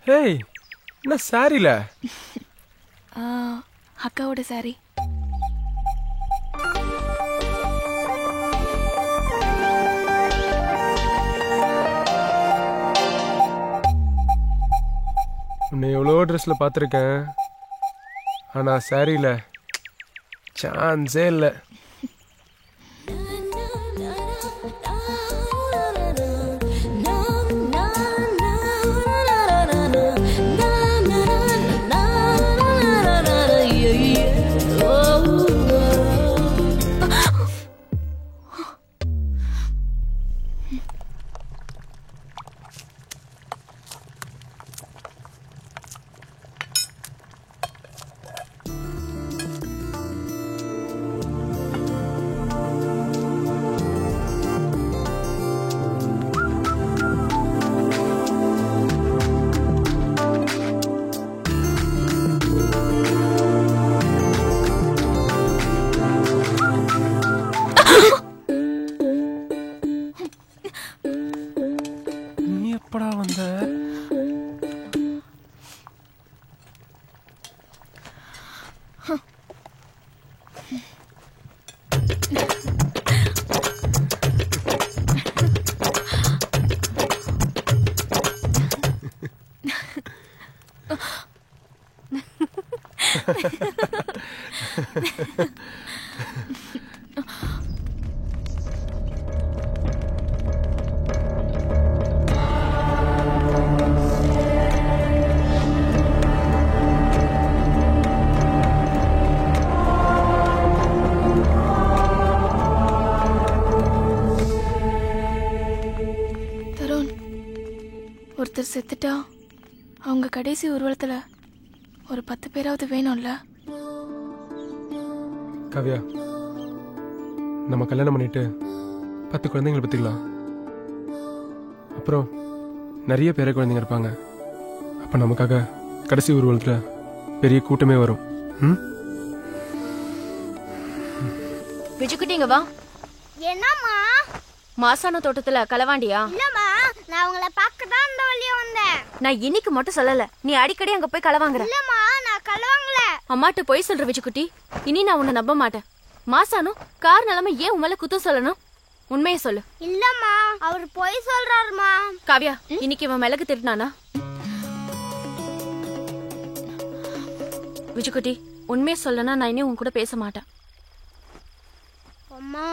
ஹேய் என்ன சாரில? அக்காவோட சாரி. உன்னை எவ்வளோ ட்ரெஸ்ல பார்த்துருக்கேன், ஆனா சாரில சான்ஸே இல்லை. எப்படா வந்த? தருண், ஒருத்தர் செத்துட்டா அவங்க கடைசி ஊர்வலத்துல ஒரு 10 பேராவது வேணும்ல? காவியா, நம்ம கல்யாணம் பண்ணிட்டு 10 குழந்தைங்களை பத்திக்கலாம். அப்புறம் நிறைய பேர குழந்தைங்க இருப்பாங்க. அப்ப நமக்காக கடைசி ஊர்வலத்துல பெரிய கூட்டமே வரும். விஜுக்குட்டி இங்க வா. என்னம்மா? மாசான தோட்டத்துல களவாண்டியா? இல்லம்மா, நான் உங்களை பார்க்க தான் இந்த வழியா வந்தேன். நான் இன்னைக்கு மட்டும் சொல்லல, நீ அடிக்கடி அங்க போய் களவாங்குற. இல்லம்மா, நான் களவாங்கல. அம்மாட்ட போய் சொல்ற விஜுக்குட்டி, இனி நான் உன்னை நம்ப மாட்டேன். மாசானும் கார் நிலைமை ஏன் உன் மேல குத்தம் சொல்லணும்? உண்மையை சொல்லு. இல்லம்மா, அவர் பொய் சொல்றாருமா. காவியா, இன்னைக்கு இவன் மிளகு திருட்டானா? விஜுக்குட்டி, உண்மையை சொல்லனா நான் இனி உன் கூட பேச மாட்டேன். அம்மா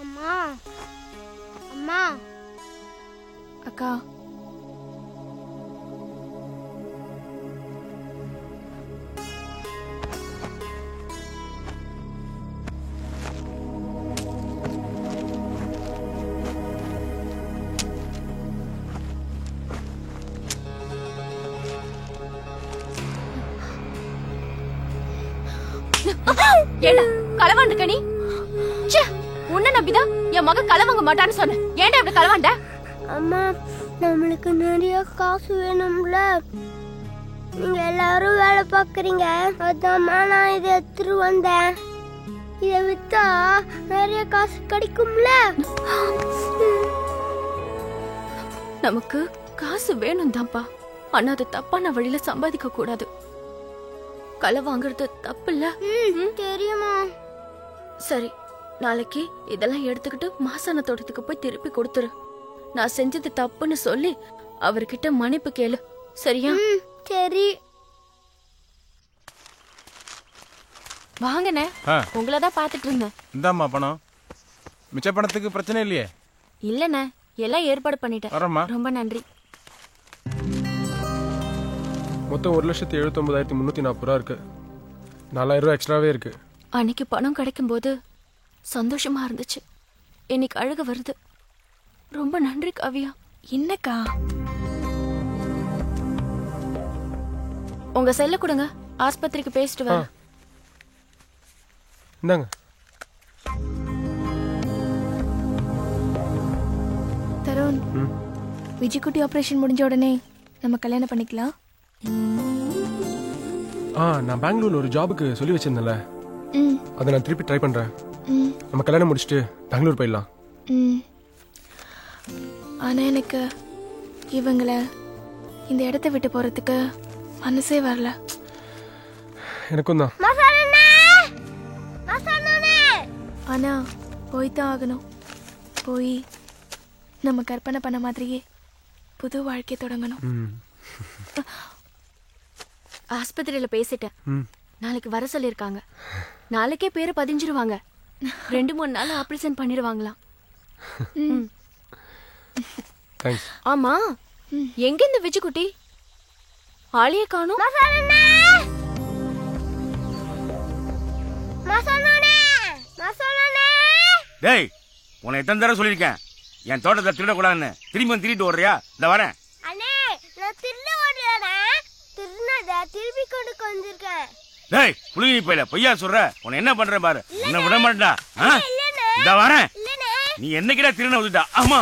அம்மா அம்மா. அக்கா, ஏண்டா களவாண்டு கனி? உன்ன நம்பிதான் என் மகன் களவாங்க மாட்டான்னு சொன்னேன். ஏன்டா இப்படி களவாண்ட? அம்மா, நம்மளுக்கு நிறைய காசு வேணும்ல. நீங்க எல்லாரும் வேலை பாக்குறீங்க, அதாம்மா நான் இதை எடுத்துட்டு வந்தேன். இதை வித்தா நிறைய காசு கிடைக்கும்ல. நமக்கு காசு வேணும் தான்ப்பா, ஆனா அது தப்பான வழியில சம்பாதிக்க கூடாது. களை வாங்குறது தப்பு இல்ல? தெரியுமா? சரி, நாளைக்கு இதெல்லாம் எடுத்துக்கிட்டு மாசான தோட்டத்துக்கு போய் திருப்பி கொடுத்துரு. நான் செஞ்சது தப்புன்னு சொல்லி அவர்கிட்ட மன்னிப்பு கேளு, சரியா? சரி. வாங்கண்ணே, உங்களதான் பாத்துட்டு இருந்தேன். இந்தாம்மா பணம். மிச்ச பணத்துக்கு பிரச்சனை இல்லையே? இல்லண்ணே, எல்லாம் ஏற்பாடு பண்ணிட்டேன். ரொம்ப நன்றி. மொத்தம் 1,79,340 ரூபா இருக்கு. 4,000 ரூபா எக்ஸ்ட்ராவே இருக்கு. அன்னைக்கு பணம் கிடைக்கும் போது சந்தோஷமா இருந்துச்சு, இன்னைக்கு அழுக வருது. ரொம்ப நன்றி காவியா. என்னக்கா? உங்க செல்ல கொடுங்க, ஆஸ்பத்திரிக்கு பேசிட்டு வர. இந்தாங்க. தருண், விஜய்குட்டி ஆபரேஷன் முடிஞ்ச உடனே நம்ம கல்யாணம் பண்ணிக்கலாம். நான் பெங்களூர்ல ஒரு ஜாபுக்கு சொல்லி வச்சிருந்தேன்ல, அதை நான் திருப்பி ட்ரை பண்றேன். நம்ம கல்யாணம் முடிச்சுட்டு பெங்களூர் போயிடலாம். ஆனா எனக்கு இவங்கள இந்த இடத்தை விட்டு போறதுக்கு மனசே வரல. எனக்கும் தான். ஆனா போய்தான் ஆகணும். போய் நம்ம கற்பனை பண்ண மாதிரியே புது வாழ்க்கை தொடங்கணும். ஆஸ்பத்திரியில பேசிட்டேன், நாளைக்கு வர சொல்லிருக்காங்க. நாளைக்கே பேரை பதிஞ்சிருவாங்க. 2-3 நாள் ஆபரேஷன் பண்ணிடுவாங்களாம். ஆமா, எங்க இந்த விஜய்குட்டி? ஆளையே காணோம். டேய், உன்னை எத்தனை தடவை சொல்லியிருக்கேன் என் தோட்டத்தை திருடக்கூடாதுன்னு. திரும்பி வந்து திருட்டு ஓடுறியா? இந்த வரேன். அண்ணே, நான் திருட ஓடுறேனே, திருநத திருப்பி கொண்டு வந்திருக்கேன். டேய், புளிங்கி போயில பொய்யா சொல்ற. உன்னை என்ன பண்ற பாரு. என்ன விட மாட்டா. இந்த வரேன். நீ என்னைக்கிட்ட திருட விட்டுட்டா? ஆமா.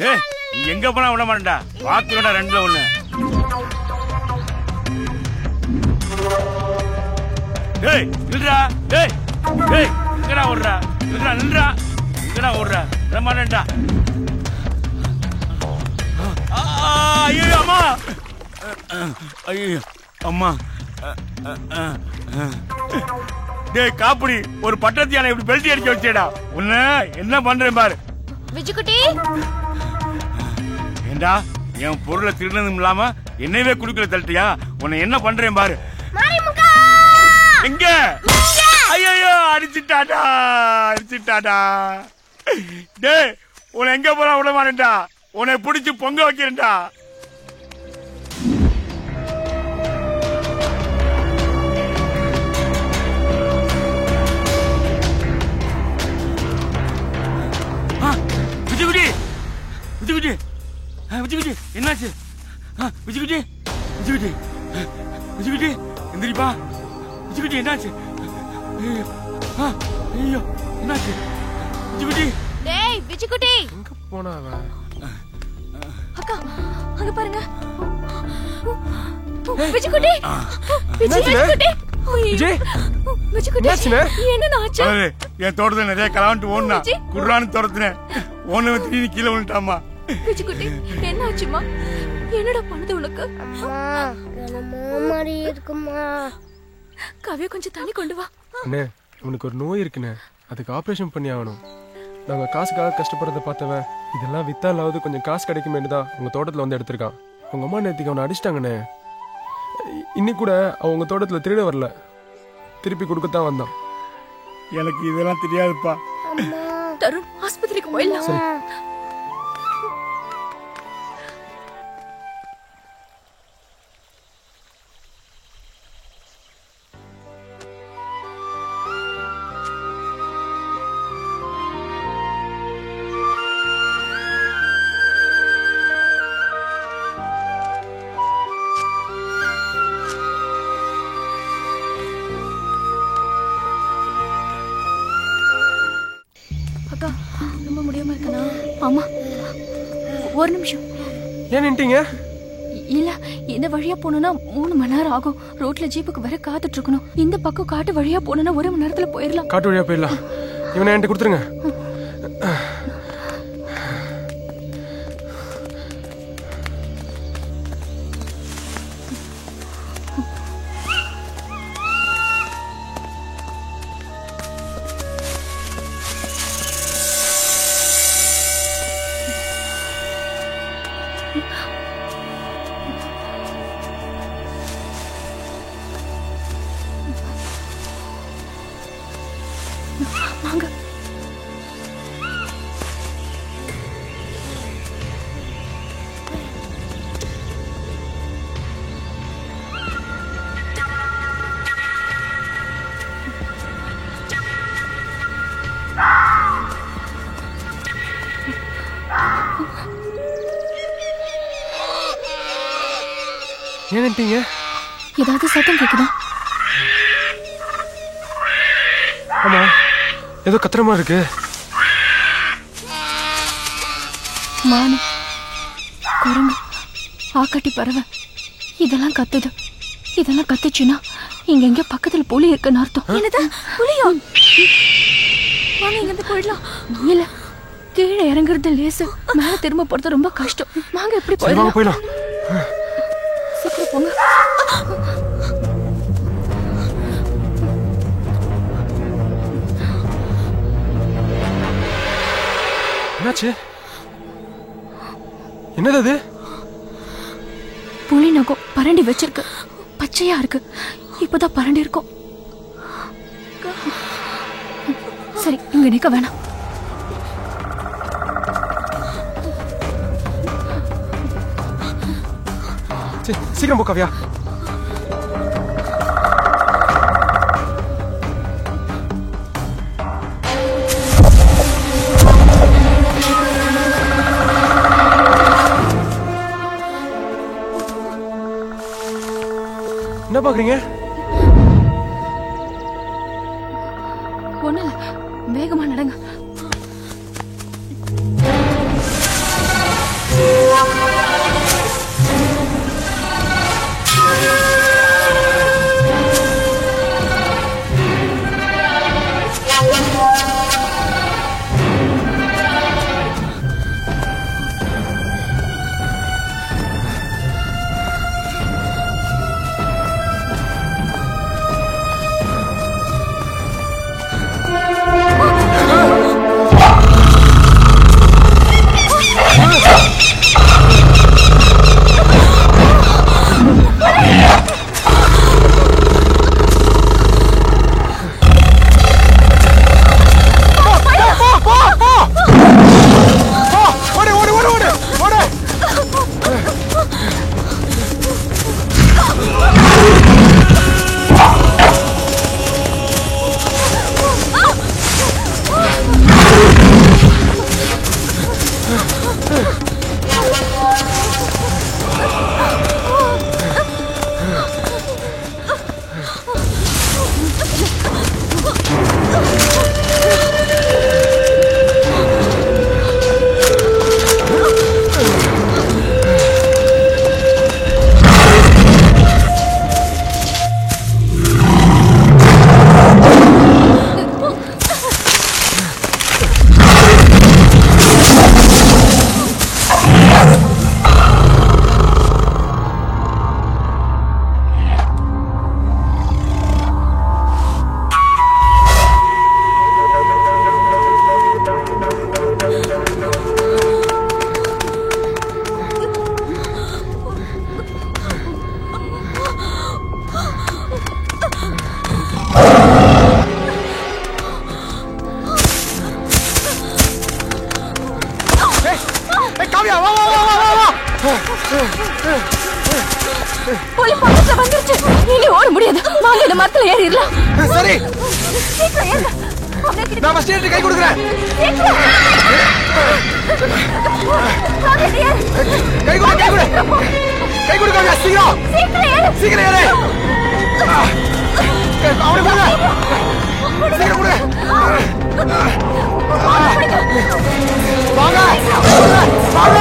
டேய், நீ எங்க போனா விட மாட்டா. பாத்துடா, 2ல 1. டேய், நில்றா. டேய் டேய், எங்கடா ஓடுறா? நில்றா நில்றா. எங்கடா ஓடுறா? விட மாட்டேன்டா. ஐயோ அம்மா. டேய் காப்புடி, ஒரு பட்டத்தியான இப்படி பெல்ட் அடிக்க வச்சேடா. உன்ன என்ன பண்றேன் பாரு. விஜுக்குட்டி ஏண்டா என் பொருளை திருடனும் இல்லாம என்னவே குடுக்கல தள்ளிட்டியா? உன்னை என்ன பண்றேன் பாரு. எங்க? ஐயோ அடிச்சுட்டாடா, அடிச்சுட்டாடா. டேய் உன்னை எங்க போற விட மாட்டேன்டா. உன்னை பிடிச்சு பொங்க வைக்கிறேன்டா. விஜய்குட்டி, விஜய்குட்டி, விஜய்குட்டி என்னாச்சு? விஜய்குட்டி, விஜய்குட்டி, விஜய்குட்டி எந்திரிப்பா. விஜய்குட்டி என்னாச்சு? ஐயோ என்னாச்சு? விஜய்குட்டி. டேய் விஜுக்குட்டி. எங்க போனா அவ? அக்கா அங்க பாருங்க. விஜுக்குட்டி. விஜுக்குட்டி. விஜய் விஜுக்குட்டி. என்ன ஆச்சு? என் தோட்டத்துல நிறைய கலாவன்ட்டு ஓடுனா குர்ரான்னு துரத்துனேன். ஓன வந்து கீழே விழுட்டாமா. விஜுக்குட்டி என்ன ஆச்சுமா? என்னடா பண்ணுது உனக்கு? மாதிரி இருக்குமா? காவியா கொஞ்சம் தண்ணி கொண்டு வா. அண்ணே உனக்கு ஒரு நோய் இருக்குண்ணே, அதுக்கு ஆபரேஷன் பண்ணி ஆகணும். நாங்க காசுக்காக கஷ்டப்படுறத பார்த்தவன் இதெல்லாம் வித்தாலாவது கொஞ்சம் காசு கிடைக்குமேனு தான் உங்க தோட்டத்துல வந்து எடுத்திருக்கான். உங்க அம்மா நேற்றுக்கு அவனை அடிச்சிட்டாங்கண்ணே. இன்னைக்கு கூட அவன் உங்க தோட்டத்துல திருட வரல, திருப்பி கொடுக்கத்தான் வந்தான். எனக்கு இதெல்லாம் தெரியாதுப்பா. தருண் ஆஸ்பத்திரிக்கு போயிடலாம். ரொம்ப முடியாம இருக்கனா? ஆமா ஒரு நிமிஷம். ஏன் நின்ட்டீங்க? இல்ல இந்த வழியா போனா 3 மணி நேரம் ஆகும். ரோட்ல ஜீப்புக்கு வர காத்துட்டு இருக்கணும். இந்த பக்கம் காட்டு வழியா போனா 1 மணி நேரத்துல போயிடலாம். காட்டு வழியா போயிடலாம். இவனை என்கிட்ட கொடுத்துருங்க. வாங்க. ஏன் நின்ட்டீங்க? ஏதாவது சத்தம் கேக்குதா? ஆமா ஏதோ கத்திரமா இருக்கு. மானு, குரங்கு, ஆக்காட்டி பறவை இதெல்லாம் கத்துது. இதெல்லாம் கத்துச்சுன்னா இங்க எங்க பக்கத்துல புலி இருக்குன்னு அர்த்தம். என்னது புலியா? வாங்க இங்க இருந்து போயிடலாம். இல்ல கீழே இறங்குறது லேசு, மேல திரும்ப போறது ரொம்ப கஷ்டம். வாங்க எப்படி போயிடலாம். சீக்கிரம் போங்க. என்னாச்சு? என்னது அது? புலி நகம் பரண்டி வச்சிருக்கு. பச்சையா இருக்கு. இப்பதான் பரண்டி இருக்கும். சரி இங்க நிக்க வேணாம். சீக்கிரம் போ காவியா. என்ன பாக்குறீங்க? ஒண்ணு வேகமா நடங்க. காவியா வா வா வா வா வா. புலி பக்கத்துல வந்துருச்சு. இனி ஓட முடியாது. வாங்க இந்த மரத்துல ஏறிடலாம். சரி சீக்கிரம் ஏறுங்க. நான் ஃபர்ஸ்ட் ஏறி கை கொடுக்குறேன். கை கொடு கை கொடு கை கொடு காவியா சீக்கிரம் சீக்கிரம் ஏறு. அவனை போங்க சீக்கிரம் கொடு. வாங்க வாங்க.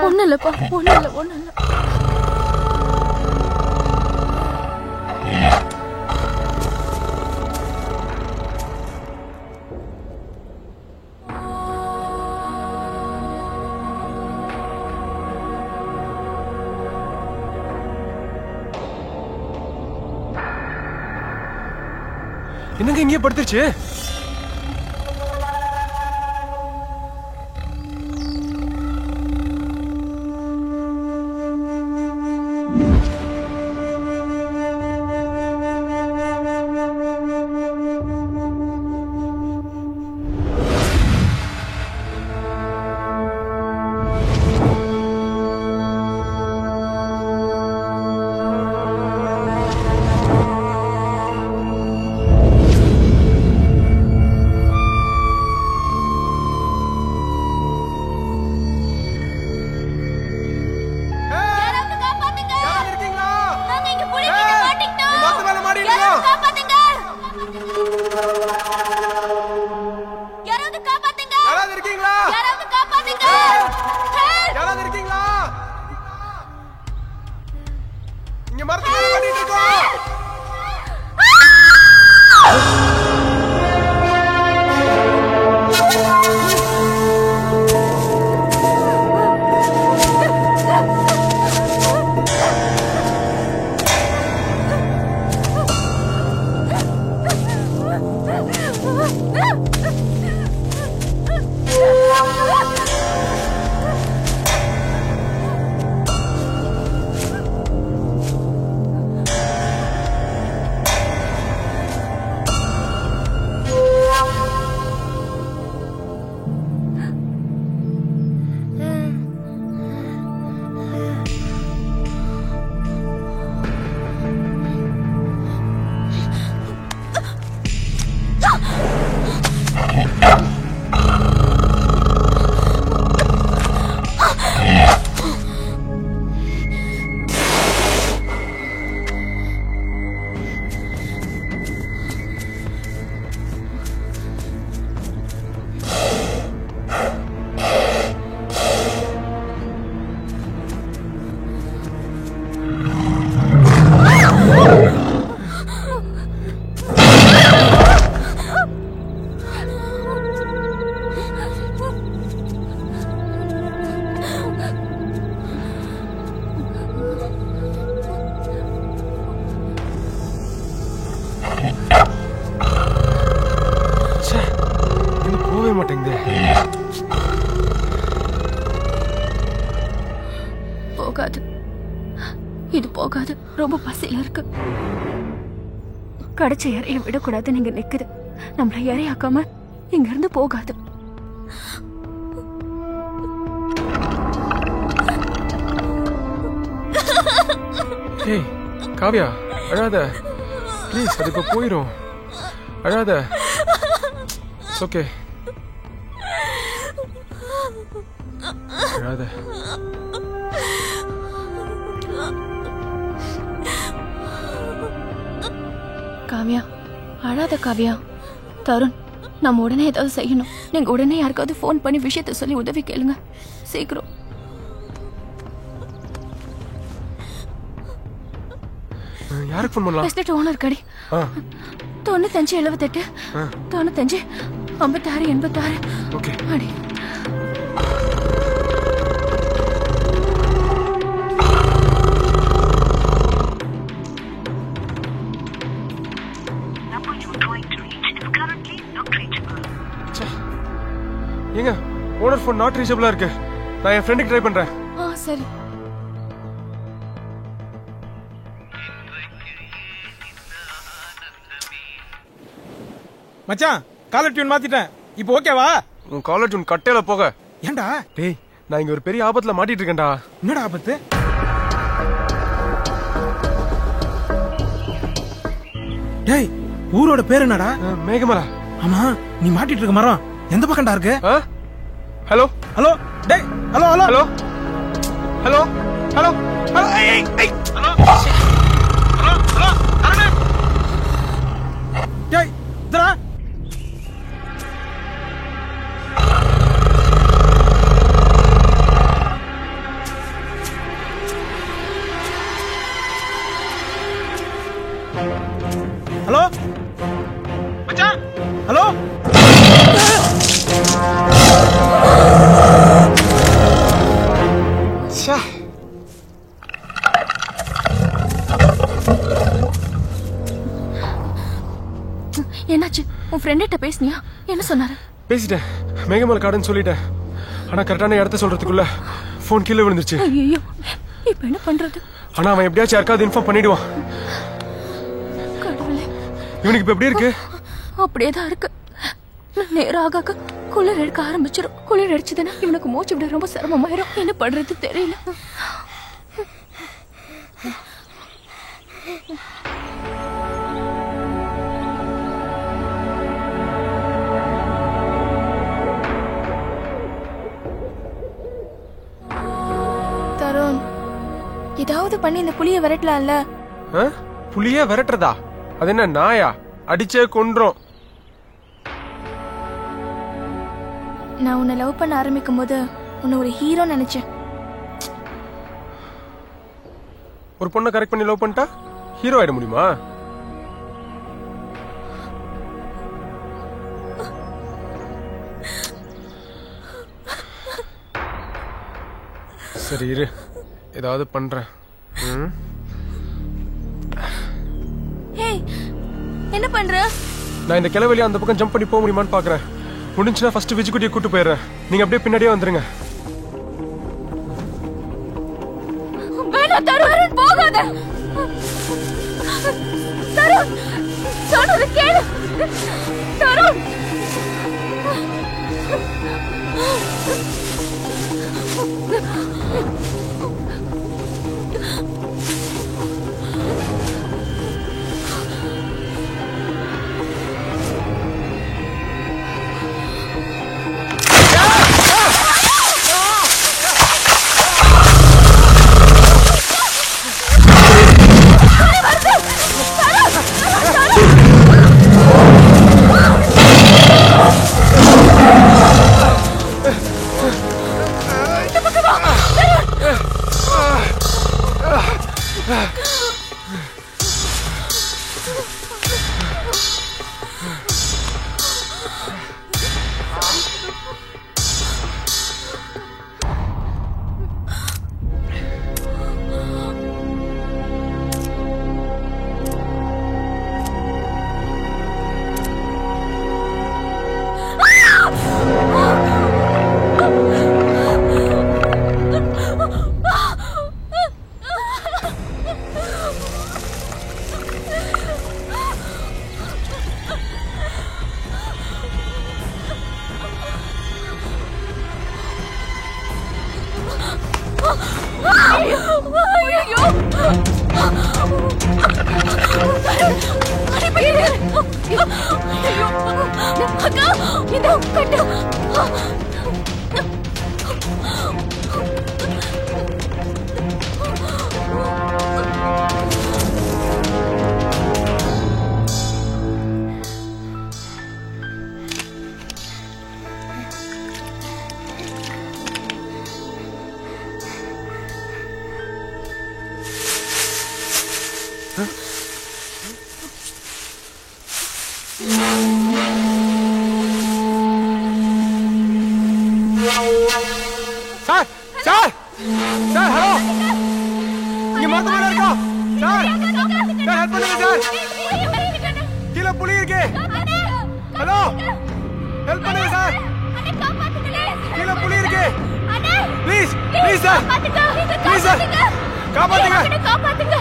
ஒண்ணு இல்லப்பா, ஒண்ணு இல்ல ஒண்ணு இல்ல. என்னங்க இங்கே படுத்துருச்சு? போகாது, இது போகாது. ரொம்ப பசியில இருக்கு. கடைச்ச இறைய விடக்கூடாது. நீங்க நிக்குது. நம்மள இறையாக்காம இங்க இருந்து போகாது. ஏய் காவியா அழாத ப்ளீஸ், அது இப்போ போயிடும். அழாத. It's okay. அழாத. காவியா அழாத காவியா. தருண், நம்ம உடனே ஏதாவது செய்யணும். நீங்க உடனே யாருக்காவது ஃபோன் பண்ணி விஷயத்த சொல்லி உதவி கேளுங்க சீக்கிரம். யாருக்கு ஃபோன் பண்ணலாம்? எஸ்டேட் ஓனர் கடி 9578 95 56 86. ஓகே அடி. ஏங்க ஓனர் ஃபோன் நாட் ரீச்சபிளா இருக்கு. நான் என் ஃப்ரெண்டுக்கு ட்ரை பண்றேன். சரி. மச்சான் காலர் டியூன் மாத்திட்டேன். இப்போ ஓகேவா? உன் காலர் டியூன் கட்டையில போக. ஏண்டா? டேய் நான் இங்க ஒரு பெரிய ஆபத்துல மாட்டிட்டு இருக்கேன்டா. என்னடா ஆபத்து? டேய் ஊரோட பேர் என்னடா? மேகமலா. ஆமா நீ மாட்டிட்டு இருக்க மரம் எந்த பக்கம்டா இருக்கு? ஹலோ ஹலோ டேய் hello hello hello hello hello hello ஏய் ஏய் ஹலோ ஹலோ ஹலோ அருணே டேய் இதரா ஹலோ மச்சான் ஹலோ என்னாச்சு? உன் ஃப்ரெண்ட்ட பேசுனியா? என்ன சொன்னாரு? பேசிட்டேன். மேகமலை காடுன்னு சொல்லிட்டேன். ஆனா கரெக்டான இடத்த சொல்றதுக்குள்ள போன் கீழே விழுந்துருச்சு. ஐயோ இப்போ என்ன பண்றது? ஆனா அவன் எப்படியாச்சும் யாருக்காவது இன்ஃபார்ம் பண்ணிடுவான். கடவுளே, இவனுக்கு இப்ப எப்படி இருக்கு? அப்படியே தான் இருக்கு. நேராக குளிர் எடுக்க ஆரம்பிச்சிடும். குளிர் அடிச்சதுன்னா இவனுக்கு மூச்சு விட ரொம்ப சிரமமாயிரும். என்ன பண்றது தெரியல. தருண், ஏதாவது பண்ணி இந்த புளிய விரட்டலாம்ல? புளிய விரட்டுறதா? அது என்ன நாயா? அடிச்சே கொன்றோம். நான் உன்னை லவ் பண்ண ஆரம்பிக்கும் போது உன்னை ஒரு ஹீரோ நினைச்சேன். ஒரு பொண்ணை கரெக்ட் பண்ணி லவ் பண்ணிட்டா ஹீரோ ஆயிட முடியுமா? சரி இரு, ஏதாவது பண்றேன். என்ன பண்ற? நான் இந்த கிளவெளியா அந்த பக்கம் ஜம்ப் பண்ணி போக முடியுமான்னு பாக்குறேன். முடிஞ்சுன்னா ஃபர்ஸ்ட் விஜிக்குட்டியை கூட்டு போயிடுறேன். நீங்க அப்படியே பின்னாடியே வந்துருங்க. வேணாம் தருண், போகாத. தருண், சொல்றது கேளு. தருண், அக்கா இந்த கட்டு சார் சார் சார் ஹலோ இங்க மொத்தமா இருக்கோம் சார் சார் ஹெல்ப் பண்ணுங்க சார் கீழே புலி இருக்கு ஹலோ ஹெல்ப் பண்ணுங்க சார் கீழே புலி இருக்கு please please sir please sir காப்பாத்துங்க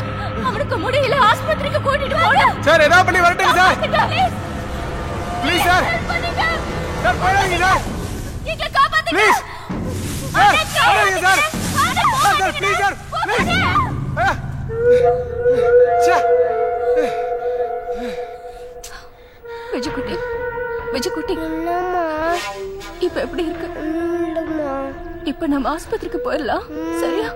அவனுக்கு முடியல ஆஸ்பத்திரிக்கு கூட்டிட்டு போங்க சார் ஏதாவது பண்ணி வரட்டுங்க சார் ப்ளீஸ் சார் சார் போயிடுங்க சார் நீங்க காப்பாத்துங்க ப்ளீஸ் சார் போயிடுங்க sir sir please sir please Vijayakutti Vijayakutti இப்ப எப்படி இருக்கு இப்ப நம்ம ஆஸ்பத்திரிக்கு போயிடலாம் சரியா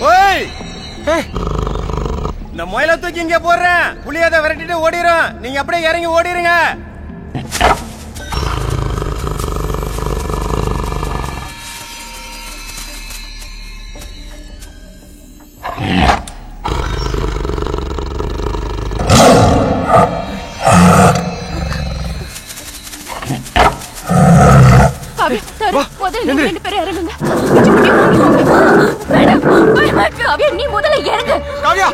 ஓய் இந்த முயலை தூக்கி இங்க போடுறேன் புளியதை விரட்டிட்டு ஓடிரும் நீங்க அப்படியே இறங்கி ஓடிருங்க முதல்ல ரெண்டு பேரும் இறங்குங்க காவியா நீ முதல்ல இறங்கு காவியா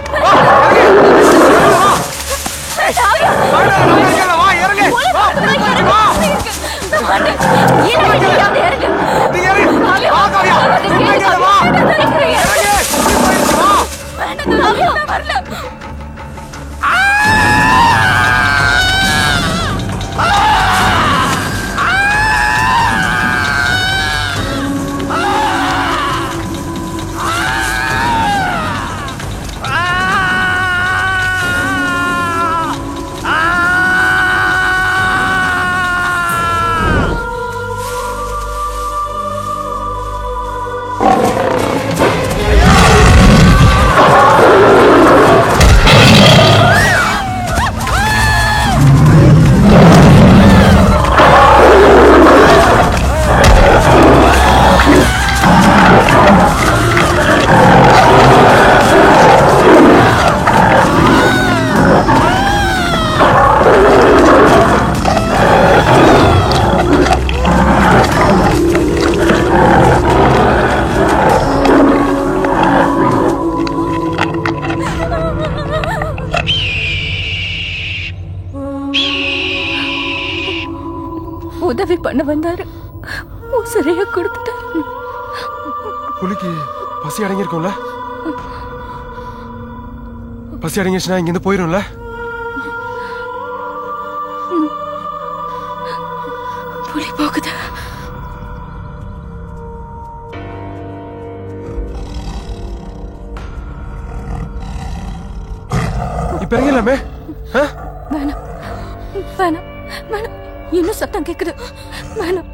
உதவி பண்ண வந்தாரு உசிரைய கொடுத்துட்டாரு புலிக்கு பசி அடங்கிருக்கும்ல பசி அடங்கிடுச்சுன்னா இங்க இருந்து போயிரும்ல புலி போகுது இப்ப இறங்கலாமே வேணாம் வேணாம் வேணாம் இன்னும் சத்தம் கேக்குது வேணாம்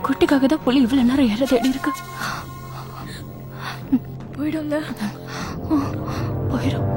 குட்டிக்காக தான் புலி இவ்வளவு நேரம் ஏற தேடி இருக்கு போயிடும்ல போயிடும்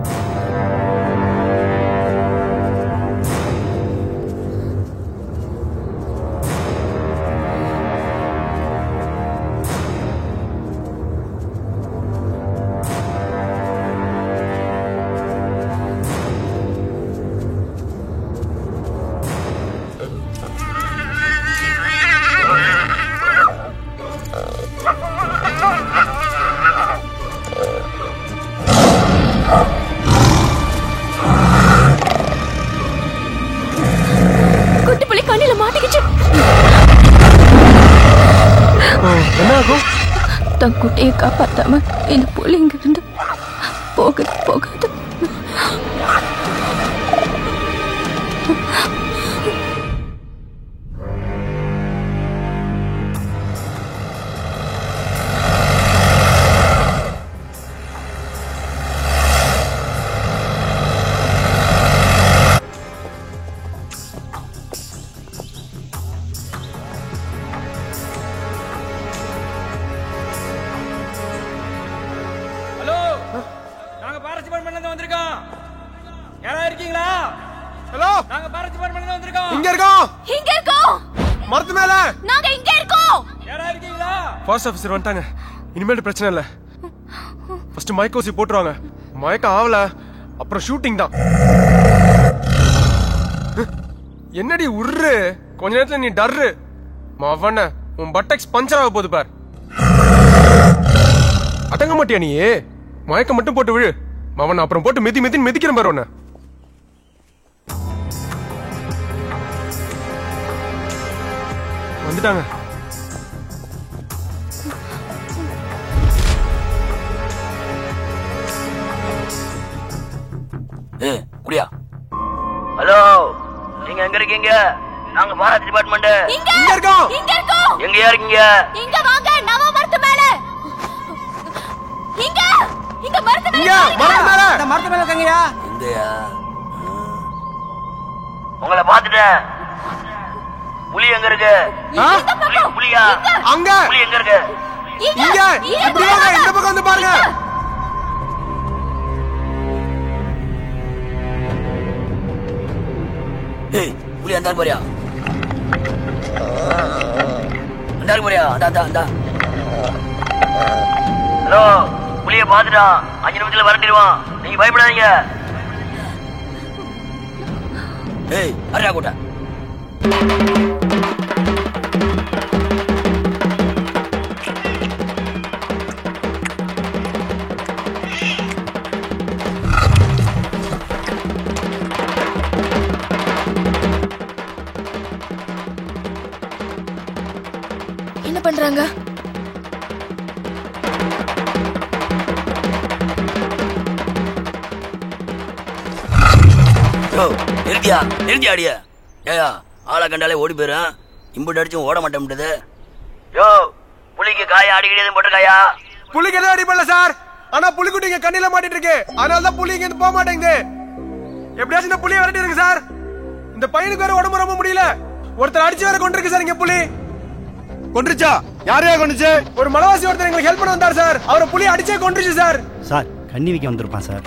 தன் குட்டையை காப்பாத்தாம இந்த புலி இங்க இருந்து போகாது. ஃபாஸ்ட் ஆஃபீஸர் வந்துட்டாங்க. இனிமேல் பிரச்சனை இல்லை. ஃபர்ஸ்ட் மயக்க ஊசி போட்டுருவாங்க. மயக்கம் ஆகல அப்புறம் ஷூட்டிங் தான். என்னடி உர்ரு, கொஞ்ச நேரத்துல நீ டர்ரு மவன. உன் பட்டெக்ஸ் பஞ்சர் ஆக போகுது பார். அடங்க மாட்டியா நீ? மயக்கம் மட்டும் போட்டு விழு மவன். அப்புறம் போட்டு மிதிக்கிறேன் பாரு உன்ன. வந்துட்டாங்க. குடியா. ஹலோ, நீங்க எங்க இருக்கீங்க? நாங்க ஃபாரஸ்ட் டிபார்ட்மெண்ட். இங்க இருக்கோம். எங்கயா இருக்கீங்க? இங்க வாங்க, நவ மரத்து மேல. இங்க மரத்து மேல. இந்த மரத்து மேல இருக்கீங்கயா? எங்கயா? உங்களை பாத்துட்டேன். புலி எங்க இருக்கு? புலியா? அங்க. புலி எங்க இருக்கு? இங்க. இப்படி வாங்க, இந்த பக்கம் வந்து பாருங்க. ஏய், புலி அந்த போறியா? அந்த போறியா? அந்த. ஹலோ, புலிய பாத்துட்டான். 5 நிமிஷத்துல வரட்டிடுவான். நீங்க பயப்படாதீங்க. ஏய், அரா கூட்ட. என்ன பண்றாங்க? நிறுத்தியா அடிய. ஏயா, ஆளை கண்டாலே ஓடி போயிரும். இம்புட்டு அடிச்சும் ஓட மாட்டேன். யோ, புலிக்கு காயா அடிக்கடி எதுவும் போட்டிருக்காயா? புலிக்கு எதுவும் அடிப்படல சார். ஆனா புலிக்குட்டி இங்க கண்ணில மாட்டிட்டு இருக்கு. அதனாலதான் புலி இங்க போக மாட்டேங்குது. எப்படியாச்சும் இந்த புலியை விரட்டி இருக்கு சார். இந்த பையனுக்கு வேற உடம்பு ரொம்ப முடியல. ஒருத்தர் அடிச்சு வேற கொண்டிருக்கு சார். இங்க புலி கொன்றுச்சா? யாரையா கொண்டுச்சு? ஒரு மலவாசி ஒருத்தர் எங்களுக்கு ஹெல்ப் பண்ண வந்தார் சார். அவரை புலி அடிச்சே கொன்றுச்சு சார். சார், கண்ணி வைக்க வந்திருப்பான் சார்.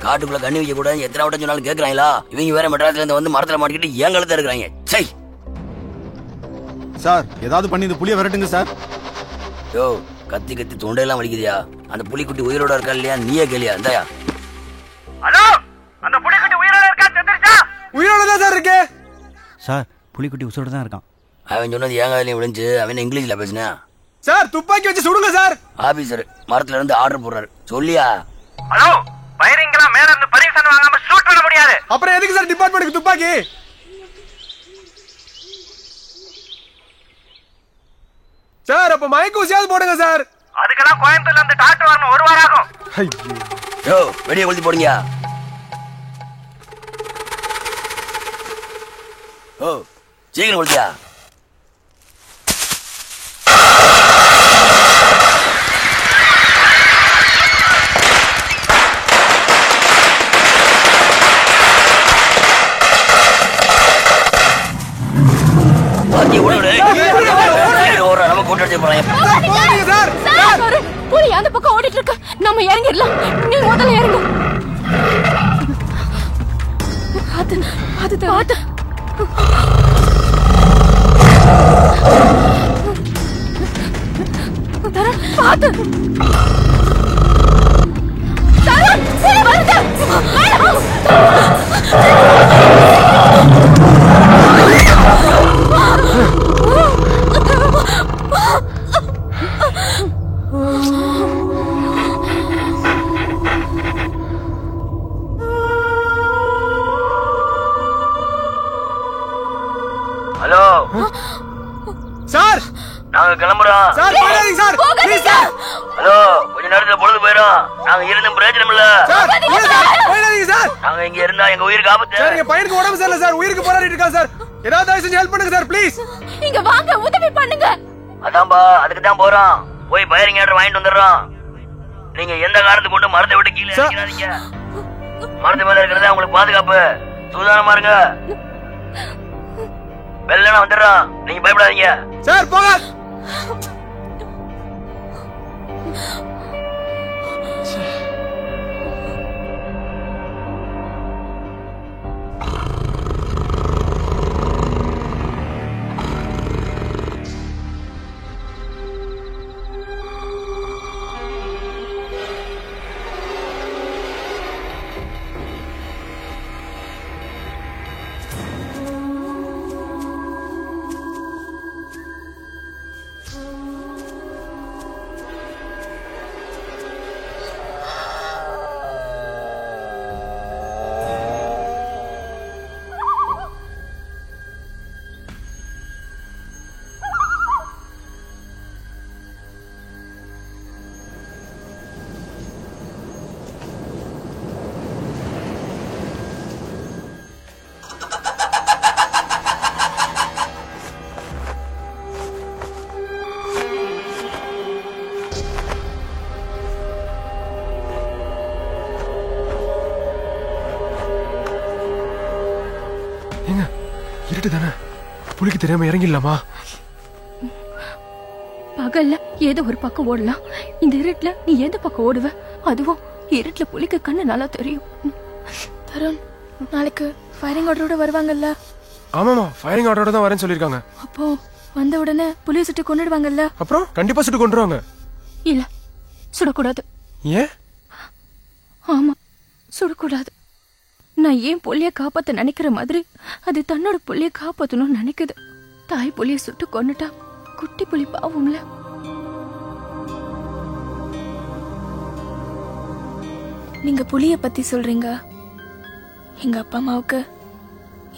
காட்டுக்குள்ள கண்ணி வைக்க கூட எத்தனை வட்டம் சொன்னாலும் கேக்குறாங்களா? இவங்க வேற மெட்ராஸ்ல இருந்து வந்து மரத்துல மாட்டிக்கிட்டு ஏன் கழுத்த இருக்கிறாங்க. சை சார், ஏதாவது பண்ணி இந்த புலியை விரட்டுங்க சார். யோ, கத்தி தொண்டையெல்லாம் வலிக்குதியா? அந்த புலிக்குட்டி உயிரோட இருக்கா இல்லையா? நீயே கேளியா? இந்தாயா. ஹலோ, அந்த புலிக்குட்டி உயிரோட இருக்கா? செத்துருச்சா? உயிரோட தான் சார் இருக்கு. சார், புலிக்குட்டி உயிரோட தான் இருக்கான். அவன் சொன்னது ஏன் காதலையும் விழுந்து அவன் இங்கிலீஷ்ல பேசினா. சார், துப்பாக்கி வச்சு சுடுங்க சார். ஆபீசர் மரத்துல இருந்து ஆர்டர் போடுறாரு. சொல்லியா? ஹலோ, ஃபயரிங்லாம் மேல இருந்து பர்மிஷன் வாங்காம ஷூட் பண்ண முடியாது. அப்புறம் எதுக்கு சார் டிபார்ட்மெண்ட்டுக்கு துப்பாக்கி? சார், அப்ப மயக்க ஊசியாவது போடுங்க சார். அதுக்கெல்லாம் கோயம்புத்தூர்ல இருந்து டாக்டர் வரணும். 1 வாரம் ஆகும். யோ, வெளியே கொளுத்தி போடுங்க. ஓ, சீக்கிரம் கொளுத்தியா. புலி அந்த பக்கம் ஓடிட்டு இருக்கு. நம்ம இறங்கிடலாம். நீ முதல்ல இறங்கு. பாத்து நாங்க கிளம்புறோம். சார் போகாதீங்க சார். Please sir. ஹலோ, கொஞ்ச நேரத்துல பொழுது போயிடும். நாங்க இருந்த பிரயோஜனம் இல்ல. சார் போகாதீங்க சார். நாங்க இங்க இருந்தா எங்க உயிருக்கு ஆபத்து. சார் எங்க பையனுக்கு உடம்பு சரியில்லை சார். உயிருக்கு போராடிட்டு இருக்கான் சார். ஏதாவது தயவு செஞ்சு ஹெல்ப் பண்ணுங்க சார் ப்ளீஸ். நீங்க வாங்க, உதவி பண்ணுங்க. அதான்பா, அதுக்கு தான் போறோம். போய் பயரிங் ஆர்டர் வாங்கிட்டு வந்துடுறோம். நீங்க எந்த காரணத்துக்கு கொண்டு மரத்தை விட்டு கீழே இறங்காதீங்க. மரத்து மேல இருக்கிறதா உங்களுக்கு பாதுகாப்பு. சூதானமா இருங்க. வெள்ளன வந்துடுறோம். நீங்க பயப்படாதீங்க சார். போக இருட்டு தானே, புலிக்கு தெரியாம இறங்கிடலாமா? பகல்ல ஏதோ ஒரு பக்கம் ஓடலாம். இந்த இருட்டுல நீ எந்த பக்கம் ஓடுவ? அதுவும் இருட்டுல புலிக்கு கண்ணு நல்லா தெரியும். தருண், நாளைக்கு ஃபயரிங் ஆர்டரோட வருவாங்கல்ல? ஆமாமா, ஃபயரிங் ஆர்டரோட தான் வரேன்னு சொல்லிருக்காங்க. அப்போ வந்த உடனே புலியை சுட்டு கொன்னுடுவாங்கல்ல? அப்புறம் கண்டிப்பா சுட்டு கொன்றுவாங்க. இல்ல, சுடக்கூடாது. ஏன்? ஆமா, சுடக்கூடாது. நான் ஏன் புள்ளிய காப்பாத்த நினைக்கிற மாதிரி அது தன்னோட புள்ளிய காப்பாத்தணும்னு நினைக்குது. தாய் புலிய சுட்டு கொன்னுட்டா குட்டி புலி பாவம்ல. நீங்க புலிய பத்தி சொல்றீங்க. எங்க அப்பா அம்மாவுக்கு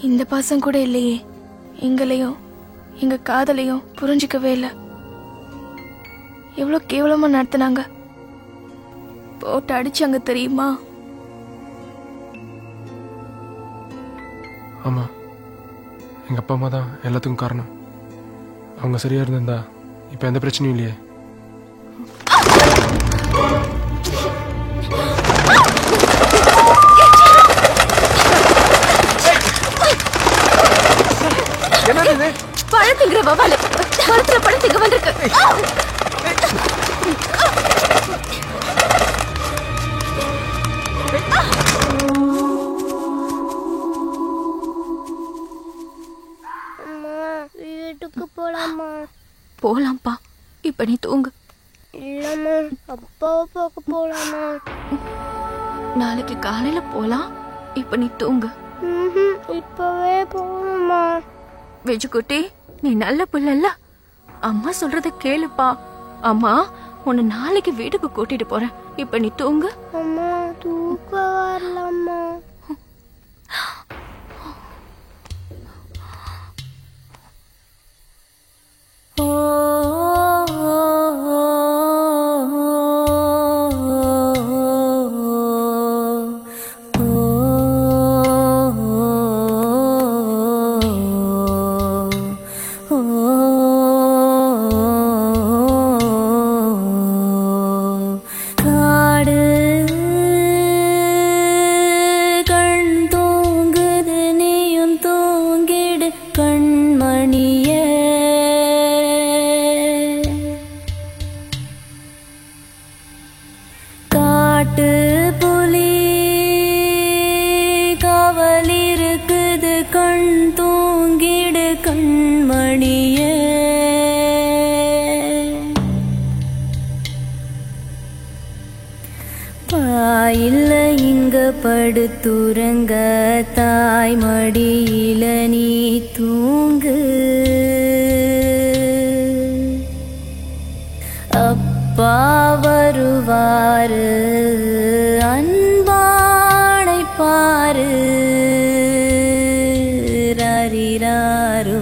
இந்த பாசம் கூட இல்லையே. எங்களையும் எங்க காதலையும் புரிஞ்சுக்கவே இல்லை. எவ்வளவு கேவலமா நடத்தினாங்க. போட்டு அடிச்சாங்க தெரியுமா? ஆமா, எங்க அப்பா அம்மா தான் எல்லாத்துக்கும் காரணம். அவங்க சரியா இருந்திருந்தா இப்ப எந்த பிரச்சனையும் இல்லையே. என்னது பழத்துங்கிற வவால மரத்துல பழத்துக்கு வந்திருக்கு. வீட்டுக்கு போலாமா? போலாம்ப்பா, இப்ப நீ தூங்கு. இல்லம்மா, அப்பாவை பார்க்க போலாமா? நாளைக்கு காலையில போலாம். இப்ப நீ தூங்கு. இப்பவே போகணுமா? வெஜுக்குட்டி, நீ நல்ல புள்ளல்ல. அம்மா சொல்றத கேளுப்பா. அம்மா உன்னை நாளைக்கு வீட்டுக்கு கூட்டிட்டு போறேன். இப்ப நீ தூங்கு. அம்மா தூக்கம் வரலம்மா. இல்ல இங்க படுத்துறங்க தாய் மடியில நீ தூங்கு. அப்பா வருவாரு அன்பானை பாரு ராரிராரோ.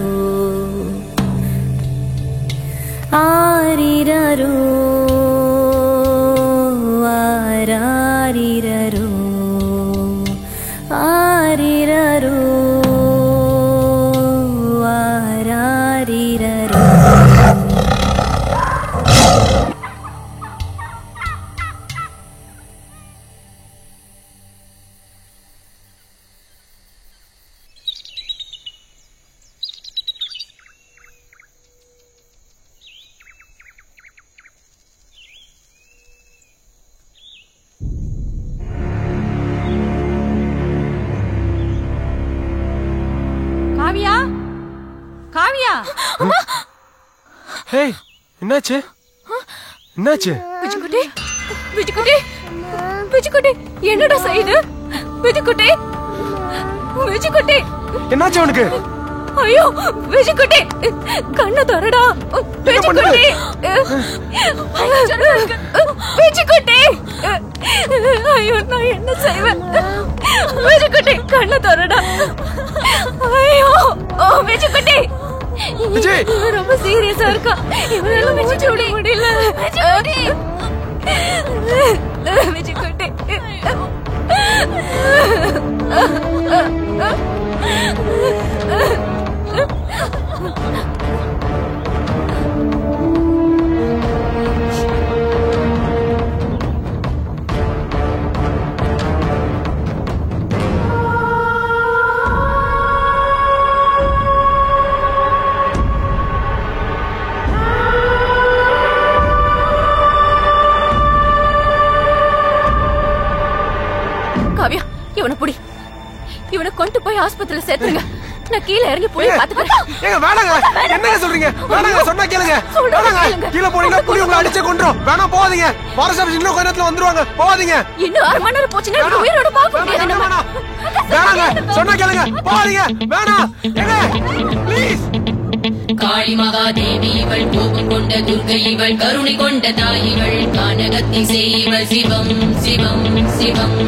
காவியா ஹே என்னாச்சு என்னாச்சு விஜிக்குட்டி விஜிக்குட்டி விஜிக்குட்டி என்னடா செய்யுது விஜிக்குட்டி விஜிக்குட்டி என்னாச்சு உனக்கு ஐயோ விஜிக்குட்டி கண்ணை தரடா விஜிக்குட்டி விஜிக்குட்டி ஐயோ நான் என்ன செய்வேன் விஜிக்குட்டி கண்ணை தரடா ஐயோ விஜிக்குட்டி விஜய் ரொம்ப சீரியஸா இருக்கா இவனால விஜய் விட முடியல விஜிக்குட்டி காவியா இவனை புடி இவனை கொண்டு போய் ஆஸ்பத்திரியில சேர்த்துருங்க நான் கீழே இறங்கி புடி பாத்துக்கிறேன் ஏங்க வேணாங்க என்னங்க சொல்றீங்க வேணாங்க சொன்னா கேளுங்க வேணாங்க கீழ போறீங்க புடி உங்களை அடிச்சு கொன்றோம் வேணா போகாதீங்க ஃபாரஸ்ட் ஆபீஸ் இன்னும் கொஞ்ச நேரத்துல வந்துருவாங்க போகாதீங்க இன்னும் 1/2 மணி நேரம் போச்சுன்னா இவனை உயிரோட பார்க்க முடியாது நம்ம வேணாங்க சொன்னா கேளுங்க போகாதீங்க வேணாம் ஏங்க ப்ளீஸ் காளி மகாதேவி இவள் கோபம் கொண்ட துர்கை இவள் கருணை கொண்ட தாய் இவள் கானகத்தை செய்வள் சிவம் சிவம் சிவம்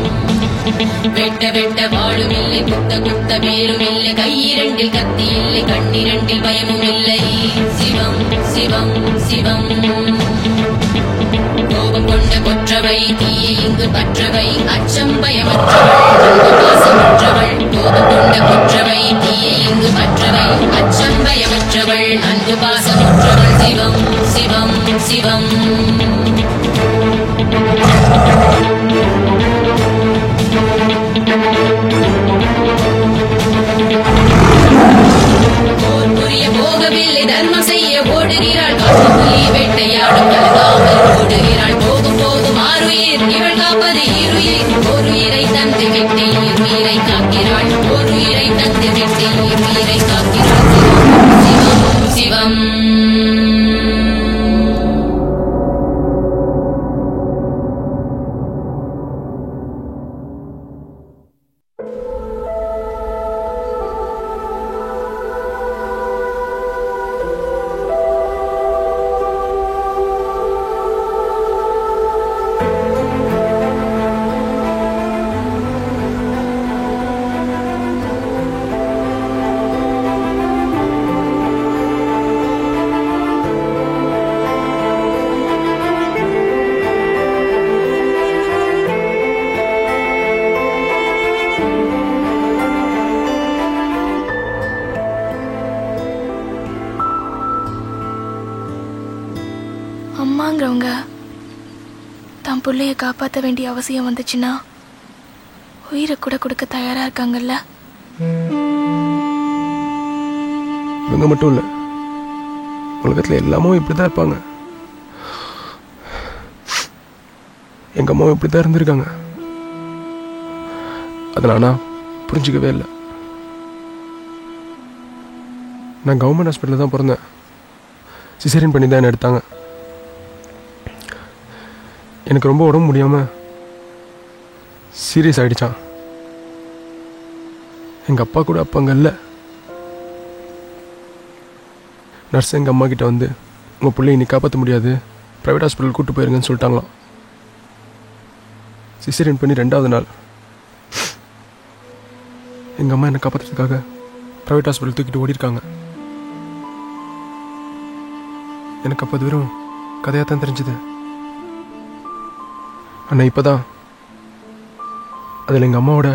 வெட்ட வெட்ட வாழும் இல்லை குத்த குத்த வேரும் இல்லை கையிரண்டில் கத்தி இல்லை கண்ணிரண்டில் பயமும் இல்லை சிவம் சிவம் சிவம் கோபம் கொண்ட கொற்றவை தீயை இங்கு பற்றவை அச்சம் பயமற்றவள் பாசமற்றவள் கோபம் கொண்ட கொற்றவை தீயை இங்கு பற்றவை அச்சம் பயமற்றவள் அன்பு பாசமற்றவள் சிவம் சிவம் சிவம் போர் புரிய போகவில்லை தர்மம் செய்ய ஓடுகிறாள் காட்டுப்புலி வேட்டையாடும் கலகாமல் ஓடுகிறாள் போகும் போகும் ஆறுயிர் இவள் காப்பது இருயிர் ஒரு உயிரை தந்து விட்டு இருயிரை காக்கிறாள் ஒரு உயிரை தந்து விட்டு இருயிரை காக்கிறாள் சிவம் சிவம் அம்மாங்கிறவங்க தான் பிள்ளைய காப்பாற்ற வேண்டிய அவசியம் வந்துச்சுன்னா உயிரை கூட கொடுக்க தயாரா இருக்காங்கல்ல. இவங்க மட்டும் இல்ல, உலகத்துல எல்லாமும் இப்படிதான் இருப்பாங்க. எங்க அம்மாவும் இப்படிதான் இருந்திருக்காங்க. அதை நானா புரிஞ்சுக்கவே இல்லை. நான் கவர்மெண்ட் ஹாஸ்பிட்டலில் தான் பிறந்தேன். சிசேரியன் பண்ணி தான் என்ன எடுத்தாங்க. எனக்கு ரொம்ப உடம்பு முடியாம சீரியஸ் ஆயிடுச்சான். எங்க அப்பா கூட அப்ப அங்க இல்லை. நர்ஸ் எங்க அம்மா கிட்ட வந்து உங்க பிள்ளைய இன்னைக்கு காப்பாற்ற முடியாது, பிரைவேட் ஹாஸ்பிட்டல் கூட்டு போயிருங்கன்னு சொல்லிட்டாங்களாம். சிசேரியன் பண்ணி 2வது நாள் எங்க அம்மா என்னை காப்பாற்றுறதுக்காக பிரைவேட் ஹாஸ்பிட்டல் தூக்கிட்டு ஓடி இருக்காங்க. எனக்கு அப்போ அது வெறும் கதையாக தான் தெரிஞ்சுது. ஆனால் இப்போதான் அதில் எங்கள் அம்மாவோட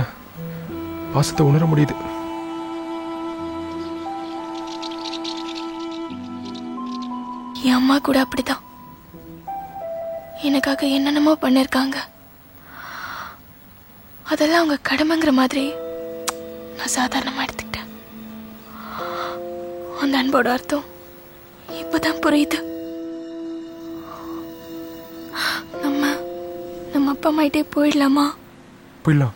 பாசத்தை உணர முடியுது. என் அம்மா கூட அப்படிதான் எனக்காக என்னென்னமோ பண்ணிருக்காங்க. அதெல்லாம் அவங்க கடமைங்கிற மாதிரி நான் சாதாரணமாக எடுத்துக்கிட்டேன். அந்த அன்போட அர்த்தம் இப்பதான் புரியுது. நம்ம அப்பா அம்மாயிட்டே போயிடலாமா? போயிடலாம்.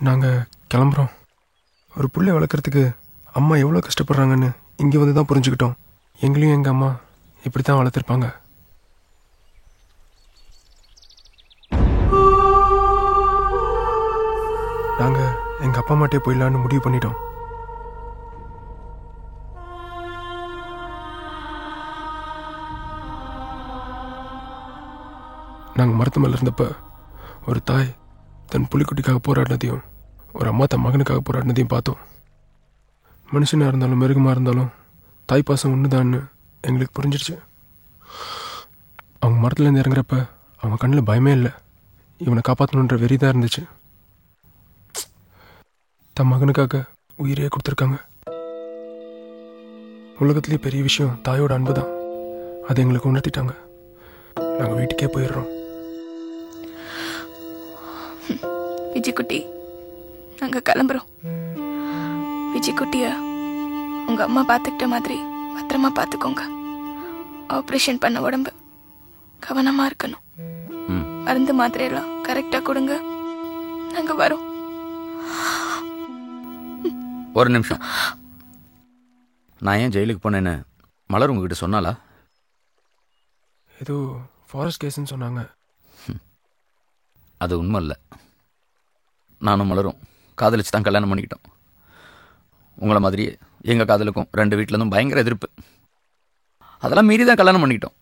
நாங்கள் கிளம்புறோம். ஒரு புள்ளை வளர்க்குறதுக்கு அம்மா எவ்வளோ கஷ்டப்படுறாங்கன்னு இங்கே வந்து தான் புரிஞ்சுக்கிட்டோம். எங்களையும் எங்கள் அம்மா இப்படி தான் வளர்த்துருப்பாங்க. நாங்கள் எங்கள் அப்பா அம்மாட்டே போயிடலான்னு முடிவு பண்ணிட்டோம். நாங்கள் மரத்து மேலே இருந்தப்ப ஒரு தாய் தன் புலிக்குட்டிக்காக போராடினதையும் ஒரு அம்மா தன் மகனுக்காக போராடினதையும் பார்த்தோம். மனுஷனாக இருந்தாலும் மிருகமாக இருந்தாலும் தாய்ப்பாசம் ஒன்றுதான்னு எங்களுக்கு புரிஞ்சிடுச்சு. அவங்க மரத்துலேருந்து இறங்குறப்ப அவங்க கண்ணில் பயமே இல்லை, இவனை காப்பாற்றணுன்ற வெறி தான் இருந்துச்சு. தன் மகனுக்காக உயிரையே கொடுத்துருக்காங்க. உலகத்துலேயே பெரிய விஷயம் தாயோட அன்பு தான். அதை எங்களுக்கு உணர்த்திட்டாங்க. நாங்கள் வீட்டுக்கே போயிடுறோம். விஜய்குட்டி, நாங்கள் கிளம்புறோம். விஜய்குட்டிய உங்க அம்மா பார்த்துக்கிட்ட மாதிரி பத்திரமா பார்த்துக்கோங்க. ஆப்ரேஷன் பண்ண உடம்பு கவனமா இருக்கணும். மருந்து மாத்திரையெல்லாம் கரெக்டா கொடுங்க. நாங்க வரோம். ஒரு நிமிஷம். நான் ஏன் ஜெயிலுக்கு போனேன்னு மலர் உங்ககிட்ட சொன்னாலா? ஏதோ ஃபாரஸ்ட் கேஸ்ன்னு சொன்னாங்க. அது உண்மை இல்லை. நானும் மலரும் காதலிச்சு தான் கல்யாணம் பண்ணிக்கிட்டோம். உங்களை மாதிரியே எங்கள் காதலுக்கும் 2 வீட்டிலேருந்தும் பயங்கர எதிர்ப்பு. அதெல்லாம் மீறி தான் கல்யாணம் பண்ணிக்கிட்டோம்.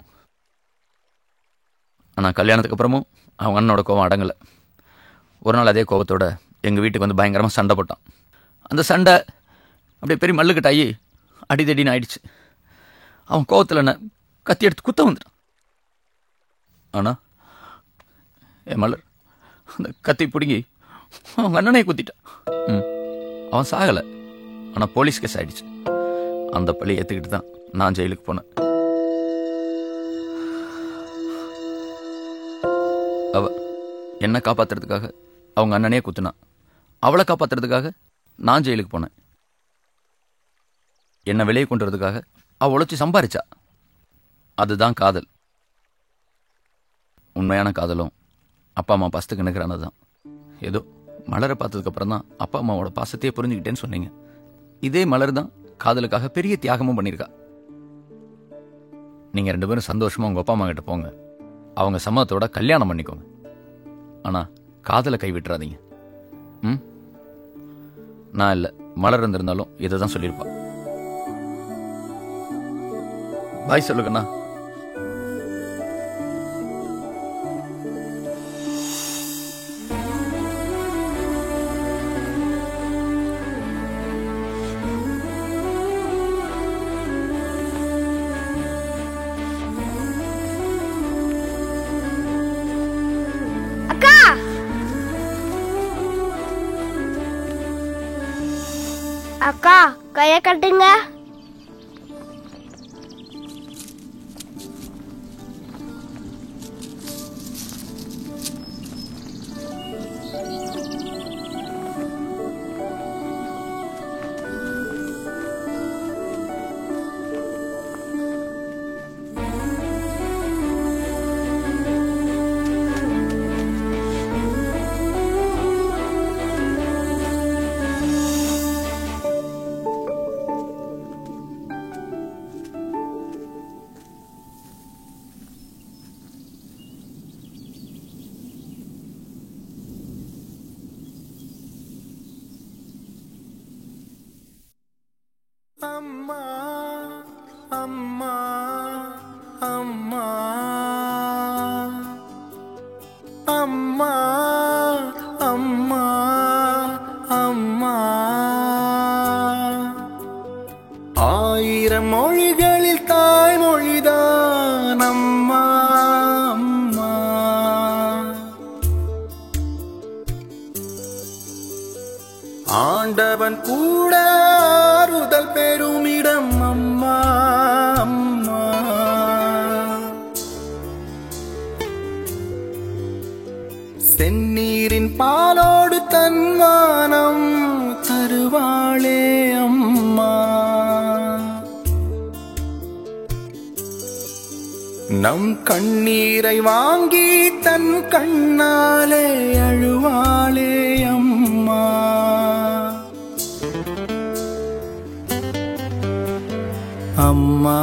ஆனால் கல்யாணத்துக்கு அப்புறமும் அவங்க அண்ணனோட கோவம் அடங்கலை. ஒரு நாள் அதே கோபத்தோட எங்கள் வீட்டுக்கு வந்து பயங்கரமாக சண்டை போட்டான். அந்த சண்டை அப்படியே பெரிய மல்லுக்கட்டாயி அடிதடின்னு ஆயிடுச்சு. அவன் கோவத்தில் என்ன கத்தி எடுத்து குத்த வந்துட்டான். ஆனால் என் மலர் அந்த கத்தி பிடுங்கி அவங்க அண்ணனே குத்திட்டான். அவன் சாகலை, ஆனால் போலீஸ் கேஸ் ஆயிடுச்சு. அந்த பழி ஏற்றுக்கிட்டு தான் நான் ஜெயிலுக்கு போனேன். அவ என்னை காப்பாற்றுறதுக்காக அவங்க அண்ணனே குத்துனான். அவளை காப்பாற்றுறதுக்காக நான் ஜெயிலுக்கு போனேன். என்னை வெளியே கொண்டு வரதுக்காக அவள் உழைச்சி சம்பாரிச்சா. அதுதான் காதல். உண்மையான காதலும் அப்பா அம்மா பாசத்துக்கு நிற்கிறானது தான். ஏதோ மலரை பார்த்ததுக்கப்புறம் தான் அப்பா அம்மாவோட பாசத்தையே புரிஞ்சுக்கிட்டேன்னு சொன்னீங்க. இதே மலர் தான் காதலுக்காக பெரிய தியாகமும் பண்ணியிருக்கா. நீங்கள் 2 பேரும் சந்தோஷமாக உங்கள் அப்பா அம்மா கிட்ட போங்க. அவங்க சம்மதத்தோட கல்யாணம் பண்ணிக்கோங்க. ஆனால் காதலை கைவிட்டுறாதீங்க. நான் இல்லை, மலர் இருந்திருந்தாலும் இதை தான் சொல்லியிருப்பா. பாய் சொல்லுங்கண்ணா. அக்கா கைய கட்டுங்க. அம்மா அம்மா அம்மா அம்மா அம்மா அம்மா 1000 மொழிகளில் தாய்மொழிதான் அம்மா அம்மா. ஆண்டவன் கூட ஆறுதல் பெருமிடம் அம்மா அம்மா. செந்நீரின் பாலோடு தன்மானம் தருவாளே அம்மா. நம் கண்ணீரை வாங்கி தன் கண்ணாலே அழுவாளே அம்மா. அம்மா அம்மா